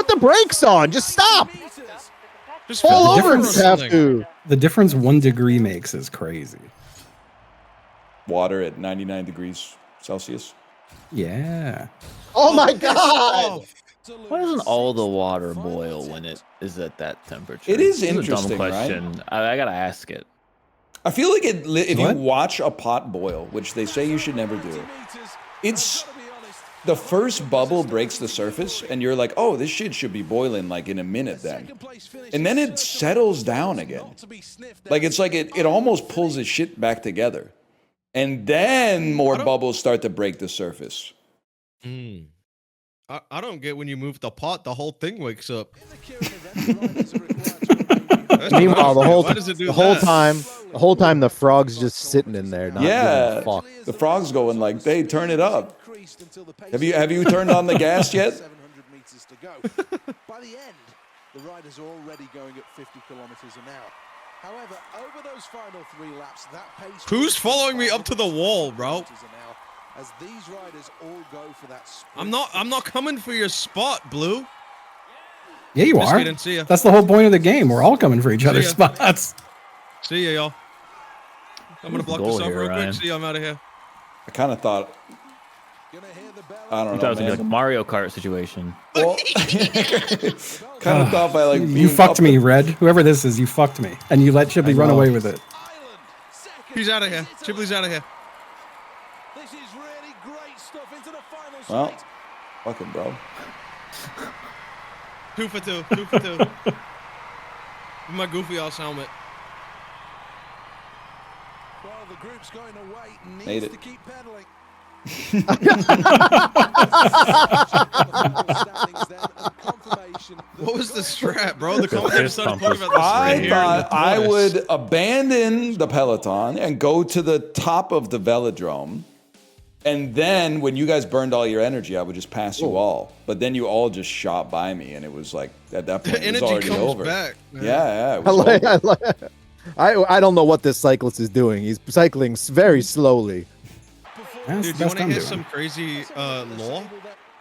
the brakes on. Just stop. Just Fall flip over or if you have something. to. The difference 1 degree makes is crazy. Water at 99 degrees Celsius. Yeah. Oh my god! Why doesn't all the water boil when it is at that temperature? It is This a interesting, dumb right? question. I gotta ask it. I feel like if you What? watch a pot boil, which they say you should never do, It's the first bubble breaks the surface, and you're like, oh, this shit should be boiling like in a minute then. And then it settles down again. Like it's like it almost pulls its shit back together. And then more bubbles start to break the surface. I don't get when you move the pot, the whole thing wakes up. Meanwhile, the whole time the frog's just sitting in there. Not giving a fuck. The frog's going like, "Hey, turn it up." Have you turned on the gas yet? 700 meters to go. By the end, the riders are already going at 50 kilometers an hour. However, over those final 3 laps, that pace. Who's following me up to the wall, bro? As these riders all go for that. I'm not coming for your spot, Blue. Yeah, you Just are. kidding, see ya. That's the whole point of the game. We're all coming for each other's spots. See ya, y'all. I'm gonna block Goal this off here, real Ryan. quick. See ya, I'm out of here. I kind of thought. I don't You thought it know, was gonna be like a man. Mario Kart situation. Well, kind of thought by like You being fucked up me, Red. Whoever this is, you fucked me. And you let Chiblee run away with it. He's out of here. Chiblee's out of here. This is really great stuff into the final Well, straight. fucking bro. 2 for 2. 2 for 2. With my goofy ass helmet. Well, the group's going away. Made Needs it. to keep pedaling. What was the strat, bro? The commentator fist started pump talking was about the I straight thought I would abandon the peloton and go to the top of the velodrome. And then when you guys burned all your energy, I would just pass you all. But then you all just shot by me, and it was like, at that point, it was energy already comes over. back, man. Yeah, it was over. I don't know what this cyclist is doing. He's cycling very slowly. That's Dude, the you best want to I'm hear doing. some crazy law?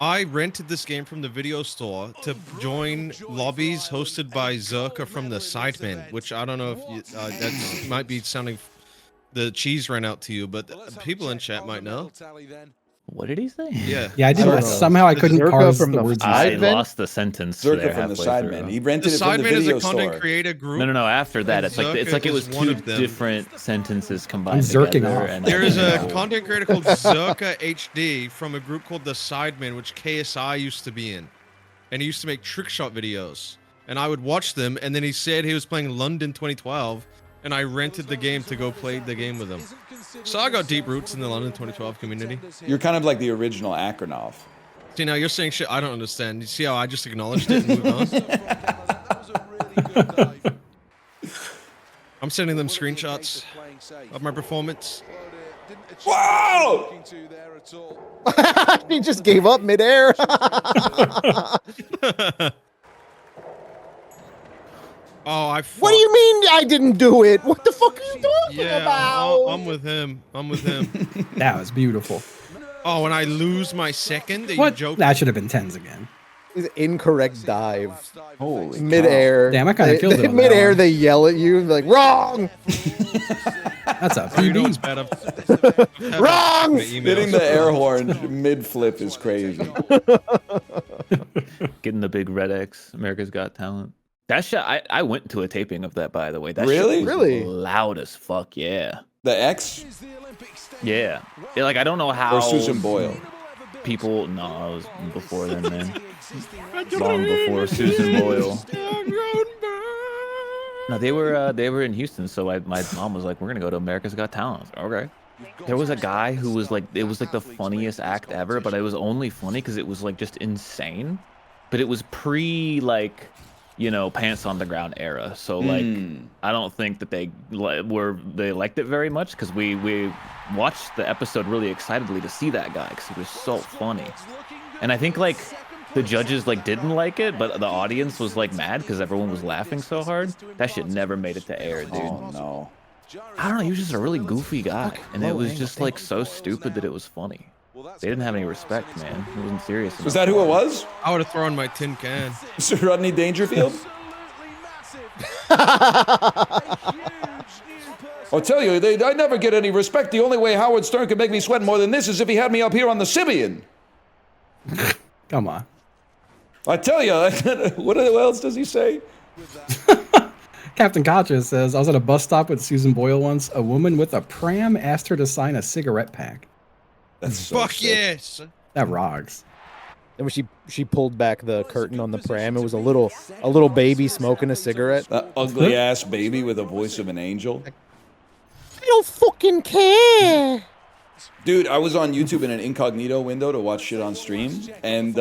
I rented this game from the video store to join lobbies hosted by Zerka from the Sidemen, which I don't know if you, that might be sounding the cheese ran out to you, but people in chat might know. What did he say? Yeah. Yeah, I did. I don't know. Somehow I couldn't Zerka parse from the the words. I Sidemen? lost the sentence Zerka there from the halfway Sidemen. through. He The rented it from the Sidemen is video a content store. creator group. No. After that, it's like Zerka it was is one two of them. different sentences combined I'm zerking together. off. And There is a Yeah. content creator called Zerka HD from a group called the Sidemen, which KSI used to be in. And he used to make trick shot videos. And I would watch them, and then he said he was playing London 2012, and I rented the game to go play the game with him. So I got deep roots in the London 2012 community. You're kind of like the original Akernov. See, now you're saying shit I don't understand. You see how I just acknowledged it and moved on? I'm sending them screenshots of my performance. Wow! He just gave up midair. Oh, What do you mean I didn't do it? What the fuck are you talking Yeah, about? I'm with him. I'm with him. That was beautiful. Oh, and I lose my second? Are you What? joking? That should have been tens again. Incorrect dive. Holy Midair. Damn, I kinda killed it on that Midair, one. they yell at you and be like, wrong! That's a Oh, you know what's PB. bad? Wrong! Hitting the air horn mid-flip is crazy. Getting the big Red X, America's Got Talent. That shit, I went to a taping of that, by the way. That Really? shit was Really? loud as fuck, yeah. The X Yeah. Like, I don't know how or Susan Boyle? people... No, I was before then, man. Long before Susan Boyle. No, they were in Houston, so my mom was like, we're gonna go to America's Got Talent. I was like, okay. There was a guy who was like, it was like the funniest act ever, but it was only funny because it was like just insane. But it was like, you know, pants on the ground era. So like, I don't think that they liked it very much because we watched the episode really excitedly to see that guy because he was so funny. And I think like the judges like didn't like it, but the audience was like mad because everyone was laughing so hard. That shit never made it to air, dude. Oh no. I don't know. He was just a really goofy guy, and it was just like so stupid that it was funny. They didn't have any respect, man. He wasn't serious. Was that who it was? I would have thrown my tin can. Mr. Rodney Dangerfield? I'll tell you, I never get any respect. The only way Howard Stern could make me sweat more than this is if he had me up here on the Sibian. Come on. I tell you, what else does he say? Captain Gotcha says, I was at a bus stop with Susan Boyle once. A woman with a pram asked her to sign a cigarette pack. That's so Fuck sick. yes. That rocks. And when she pulled back the curtain on the pram, it was a little baby smoking a cigarette. That ugly ass baby with the voice of an angel. I don't fucking care. Dude, I was on YouTube in an incognito window to watch shit on stream, and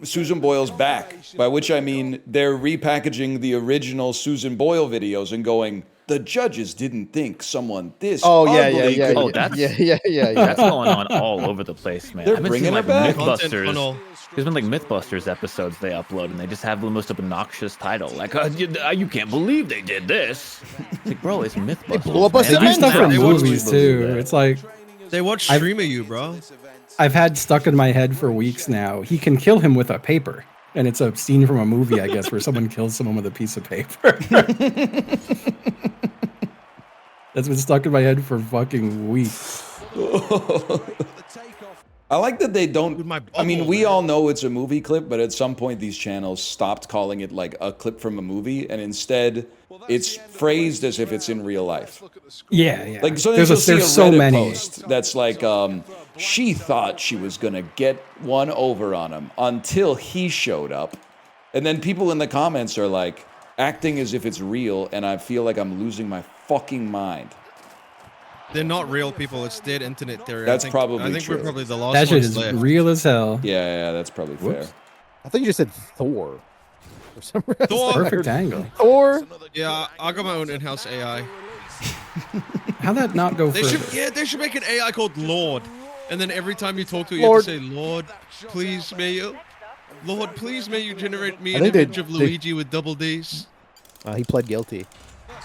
Susan Boyle's back. By which I mean they're repackaging the original Susan Boyle videos and going, the judges didn't think someone this ugly could... Oh, that's yeah. That's going on all over the place, man. They're I've been bringing seeing, it like, back. Mythbusters. There's been like Mythbusters episodes they upload, and they just have the most obnoxious title, like you can't believe they did this. It's like, bro, it's Mythbusters. They blew up a They do cement stuff from town. movies too. It's like They watch Stream of You, bro. I've had stuck in my head for weeks now. He can kill him with a paper. And it's a scene from a movie, I guess, where someone kills someone with a piece of paper. That's been stuck in my head for fucking weeks. I like that they don't. my I mean, bubble, we man. all know it's a movie clip, but at some point these channels stopped calling it like a clip from a movie, and instead it's phrased as if it's in real life. Yeah. Like sometimes There's you'll see a so Reddit many. post that's like, she thought she was gonna get one over on him until he showed up, and then people in the comments are like acting as if it's real, and I feel like I'm losing my fucking mind. They're not real people. It's dead internet theory. That's I probably think true. we're probably the last That shit ones is left. real as hell. Yeah, that's probably fair. I thought you just said Thor. For some reason. Thor. Perfect angle. Thor. Yeah, I got my own in-house AI. How'd that not go They further? they should make an AI called Lord, and then every time you talk to it, you Lord. have to say, "Lord, please may you, Lord, please may you generate me I an think they- image of Luigi with double D's." He pled guilty.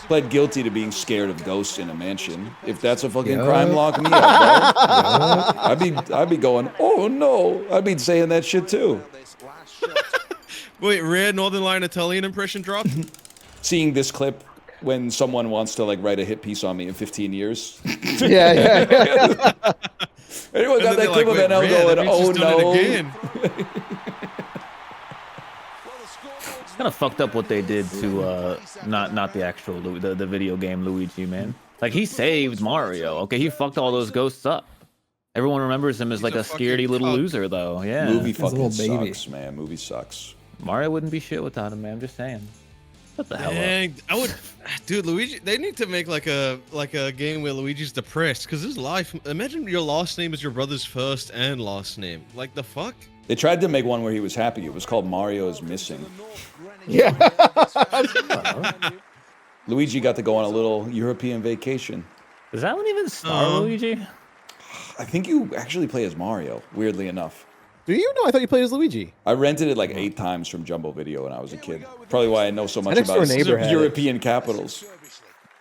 Pled guilty to being scared of ghosts in a mansion. If that's a fucking Yup. crime, lock me up, bro. I'd be going, oh no. I'd be saying that shit too. Wait, rare Northern Line Italian impression drop? Seeing this clip when someone wants to like write a hit piece on me in 15 years. Yeah. Anyone got And then that they're clip like, of "Wait, NL Rare, going, that means oh he's done no. it again." Kind of fucked up what they did to not the actual the video game Luigi, man. Like, he saved Mario. Okay, he fucked all those ghosts up. Everyone remembers him as like a scaredy little loser, though. Yeah. Movie He's a little fucking baby. sucks, man. Movie sucks. Mario wouldn't be shit without him, man. I'm just saying. What the hell? Dang, I would, dude. Luigi, they need to make like a game where Luigi's depressed because his life. Imagine your last name is your brother's first and last name. Like the fuck. They tried to make one where he was happy. It was called Mario is Missing. Yeah. Luigi got to go on a little European vacation. Does that one even star Luigi? I think you actually play as Mario, weirdly enough. Do you know? I thought you played as Luigi. I rented it like 8 times from Jumbo Video when I was a kid. Probably why I know so much next door about neighbor had it. European capitals.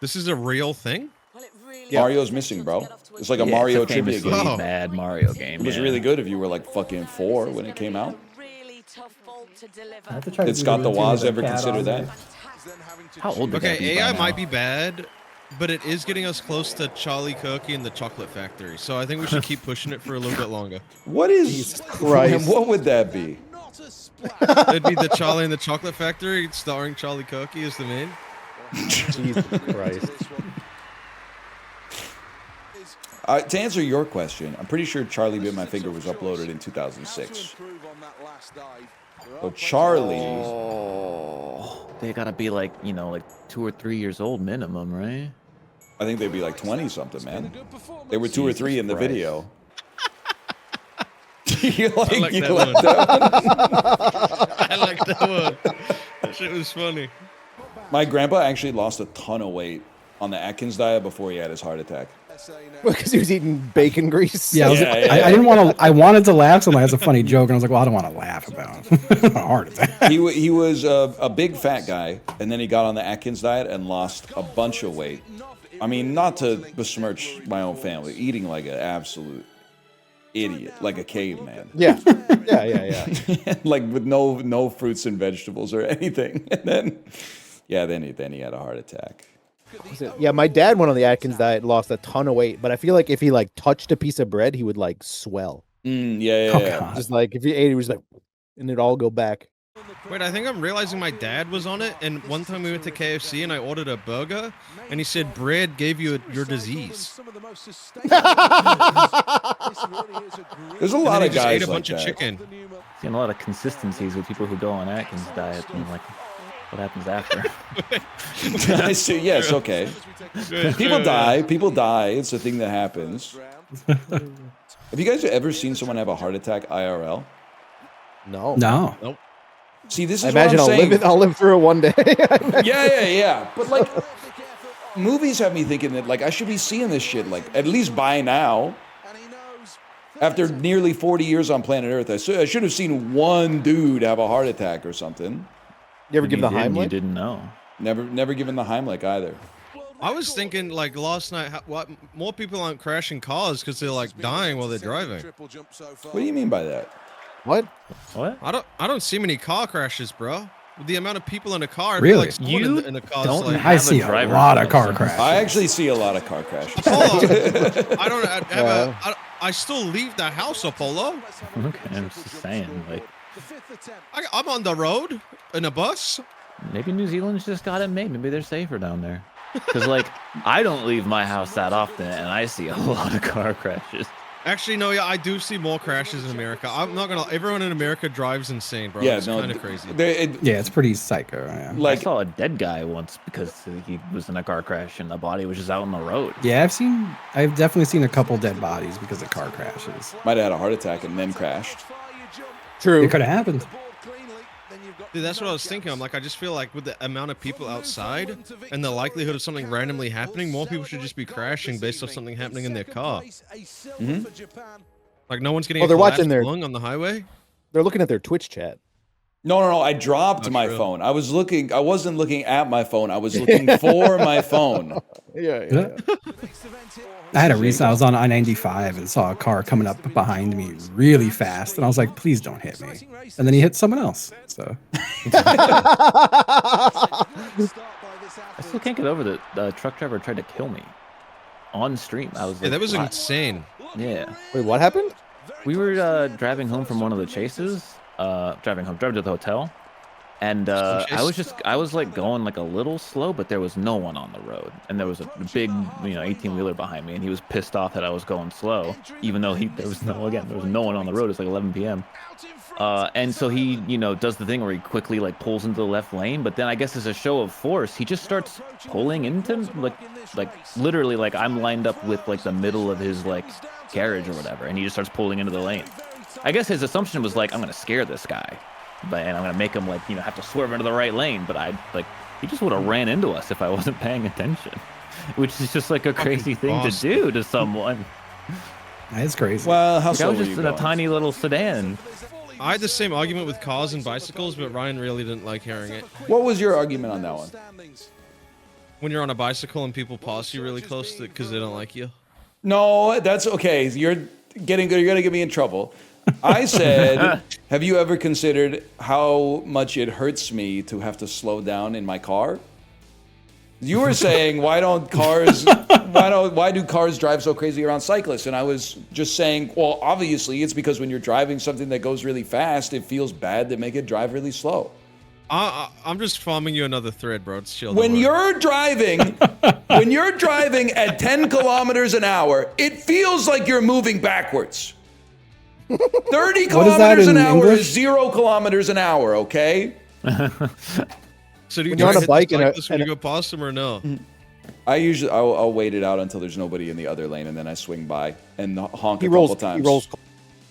This is a real thing. Mario's Missing, bro. It's like a Yeah, Mario it's a trivia famously game. Oh. bad Mario game. It was yeah. really good if you were like fucking 4 when it came out. Really tough ball to deliver. I have to try to Did do Scott the routine Waz with ever cat consider on that? there. How old would that be Okay, by AI now? might be bad, but it is getting us close to Charlie Kirky and the Chocolate Factory. So I think we should keep pushing it for a little bit longer. What is Jesus Christ. What would that be? It'd be the Charlie and the Chocolate Factory, starring Charlie Kirky as the main. Jesus Christ. To answer your question, I'm pretty sure Charlie Bit My Finger was uploaded in 2006. So Charlie, Oh, they gotta be like, you know, like 2 or 3 years old minimum, right? I think they'd be like 20 something, man. They were 2 or 3 in the Christ. video. you like, I like you that like one. that? I like that one. That shit was funny. My grandpa actually lost a ton of weight on the Atkins diet before he had his heart attack. Because he was eating bacon grease. Yeah, I didn't want to. I wanted to laugh, so I has a funny joke, and I was like, "Well, I don't want to laugh about a heart attack." He was a big fat guy, and then he got on the Atkins diet and lost a bunch of weight. I mean, not to besmirch my own family, eating like an absolute idiot, like a caveman. Yeah. Yeah. Like with no fruits and vegetables or anything. And then he had a heart attack. Yeah, my dad went on the Atkins diet and lost a ton of weight, but I feel like if he like touched a piece of bread, he would like swell. Yeah. Just like if he ate, he was like, and it'd all go back. Wait, I think I'm realizing my dad was on it, and one time we went to KFC and I ordered a burger, and he said bread gave you your disease. There's a And lot then he of just guys ate a like bunch of that. chicken. Seeing a lot of consistencies with people who go on Atkins diet and like, what happens after? I see. Yes, okay. People die. People die. It's a thing that happens. Have you guys ever seen someone have a heart attack IRL? No. No. Nope. See, this I is imagine what I'm saying. I'll live through it one day. Yeah. But like, movies have me thinking that like I should be seeing this shit like at least by now. After nearly 40 years on planet Earth, I should have seen one dude have a heart attack or something. You ever give the You Heimlich? didn't know. Never given the Heimlich either. I was thinking like last night, what more people aren't crashing cars because they're like dying while they're driving. What do you mean by that? What? What? I don't see many car crashes, bro. With the amount of people in a car, I feel Really? like someone You in a car. don't Like, I see a driver's lot of car license. crashes. I actually see a lot of car crashes. Apollo, I don't have I still leave the house, Apollo. Okay, I'm just saying, like, I'm on the road in a bus. maybe New Zealand's just got it made. Maybe they're safer down there. Because, like, I don't leave my house that often, and I see a lot of car crashes. Actually, no, yeah, I do see more crashes in America. I'm not gonna. Everyone in America drives insane, bro. Yeah, It's no, kind of crazy. Yeah, it's pretty psycho. Yeah. I Like, saw a dead guy once because he was in a car crash and the body was just out on the road. Yeah, I've definitely seen a couple dead bodies because of car crashes. might have had a heart attack and then crashed. True. It could have happened. Dude, that's what I was thinking. I'm like, I just feel like with the amount of people outside and the likelihood of something randomly happening, more people should just be crashing based off something happening in their car. Like no one's getting. Oh, they're watching their- lung on the highway. They're looking at their Twitch chat. No. I dropped Not my true. phone. I wasn't looking at my phone. I was looking for my phone. Yeah. I had a recent. I was on I-95 and saw a car coming up behind me really fast, and I was like, "Please don't hit me." And then he hit someone else. So I still can't get over that the truck driver tried to kill me on stream. I was Yeah, like, that was "What?" insane. Yeah. Wait, what happened? We were driving home from one of the chases, driving to the hotel, and I was like going like a little slow, but there was no one on the road, and there was a big 18-wheeler behind me, and he was pissed off that I was going slow, even though there was no one on the road. It's like 11 p.m. And so he does the thing where he quickly like pulls into the left lane, but then I guess as a show of force, he just starts pulling into like literally like I'm lined up with like the middle of his like carriage or whatever, and he just starts pulling into the lane. I guess his assumption was like, I'm gonna scare this guy, and I'm gonna make him like have to swerve into the right lane. But he just would have ran into us if I wasn't paying attention, which is just like a crazy thing to do to someone. it's crazy. Well, how Like, I slow was were just you in a going? tiny little sedan. I had the same argument with cars and bicycles, but Ryan really didn't like hearing it. What was your argument on that one? When you're on a bicycle and people pass you really close because they don't like you. No, that's okay. You're gonna get me in trouble. I said, have you ever considered how much it hurts me to have to slow down in my car? You were saying, why do cars drive so crazy around cyclists? And I was just saying, well, obviously it's because when you're driving something that goes really fast, it feels bad to make it drive really slow. I'm just farming you another thread, bro. It's chill. When you're driving at 10 kilometers an hour, it feels like you're moving backwards. 30 kilometers an hour is 0 kilometers an hour, okay? So do you When you're on a hit the bike and cyclist when you go past them or no? I'll wait it out until there's nobody in the other lane, and then I swing by and honk He a rolls. couple times. He rolls.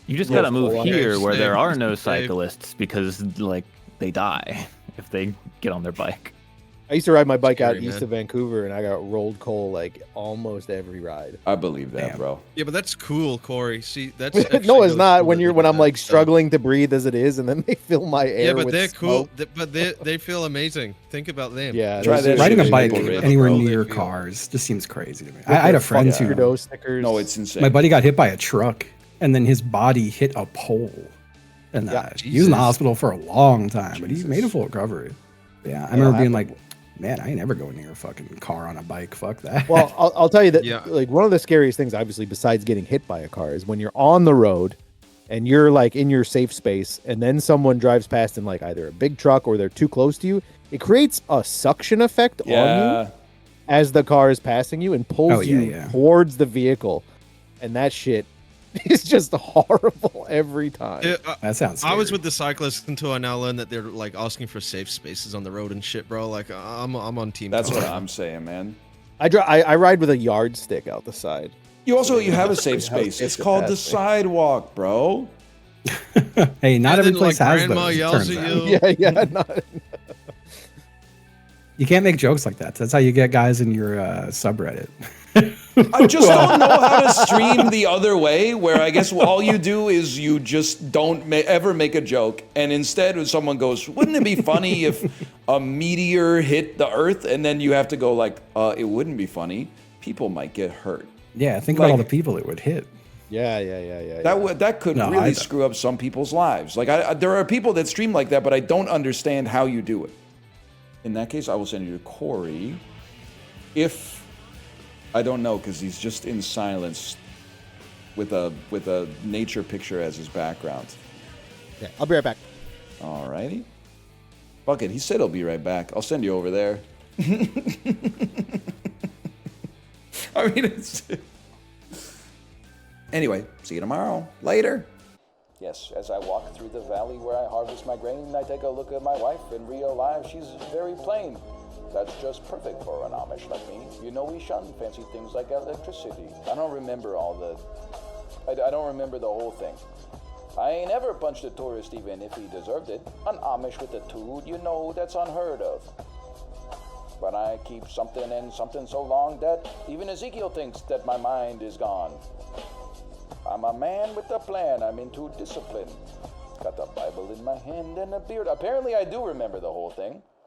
You just gotta move Okay, here where there same, are no same. cyclists because like they die if they get on their bike. I used to ride my bike out Scary, east man. of Vancouver, and I got rolled coal like almost every ride. I believe that, Damn. bro. Yeah, but that's cool, Corey. See, that's no, actually it's really not. cool When that when they I'm do like that. struggling to breathe as it is, and then they fill my air. Yeah, but with they're cool. smoke. But they feel amazing. Think about them. Yeah, Try those that are Riding a shit, bike people rip, anywhere bro. near They feel- cars just seems crazy to me. with I had their a friend fucking who Trudeau stickers. No, it's insane. my buddy got hit by a truck, and then his body hit a pole, and he was in Jesus. the hospital for a long time, but he made a full recovery. Yeah, I remember being like, man, I ain't never going near a fucking car on a bike. Fuck that. Well, I'll tell you that Yeah. like one of the scariest things, obviously, besides getting hit by a car, is when you're on the road and you're like in your safe space, and then someone drives past in like either a big truck or they're too close to you. It creates a suction effect on Yeah. you as the car is passing you and pulls Oh, yeah, you yeah. towards the vehicle, and that shit It's just horrible every time. Yeah, That sounds I was scary. with the cyclists until I now learned that they're like asking for safe spaces on the road and shit, bro. Like I'm on team. That's what Colin. I'm saying, man. I ride with a yardstick out the side. You have a safe space. It's called the sidewalk, bro. Hey, not And every then, place like, has grandma those. it yells turns at out. you. Yeah. Not, You can't make jokes like that. That's how you get guys in your subreddit. I just don't know how to stream the other way, where I guess all you do is you just don't ever make a joke, and instead when someone goes, wouldn't it be funny if a meteor hit the Earth? And then you have to go like, it wouldn't be funny. People might get hurt. Yeah, think about all the Like- people it would hit. yeah. That could No, I really don't. screw up some people's lives. Like there are people that stream like that, but I don't understand how you do it. In that case, I will send you to Corey. If I don't know, because he's just in silence with a nature picture as his background. Yeah, I'll be right back. Alrighty. Fuck it, he said he'll be right back. I'll send you over there. I mean, it's... Anyway, see you tomorrow. Later. Yes, as I walk through the valley where I harvest my grain, I take a look at my wife. In real life, she's very plain. That's just perfect for an Amish like me. You know, we shun fancy things like electricity. I don't remember I don't remember the whole thing. I ain't ever punched a tourist even if he deserved it. An Amish with a toot, you know, that's unheard of. But I keep something and something so long that even Ezekiel thinks that my mind is gone. I'm a man with a plan. I'm into discipline. Got the Bible in my hand and a beard. Apparently I do remember the whole thing.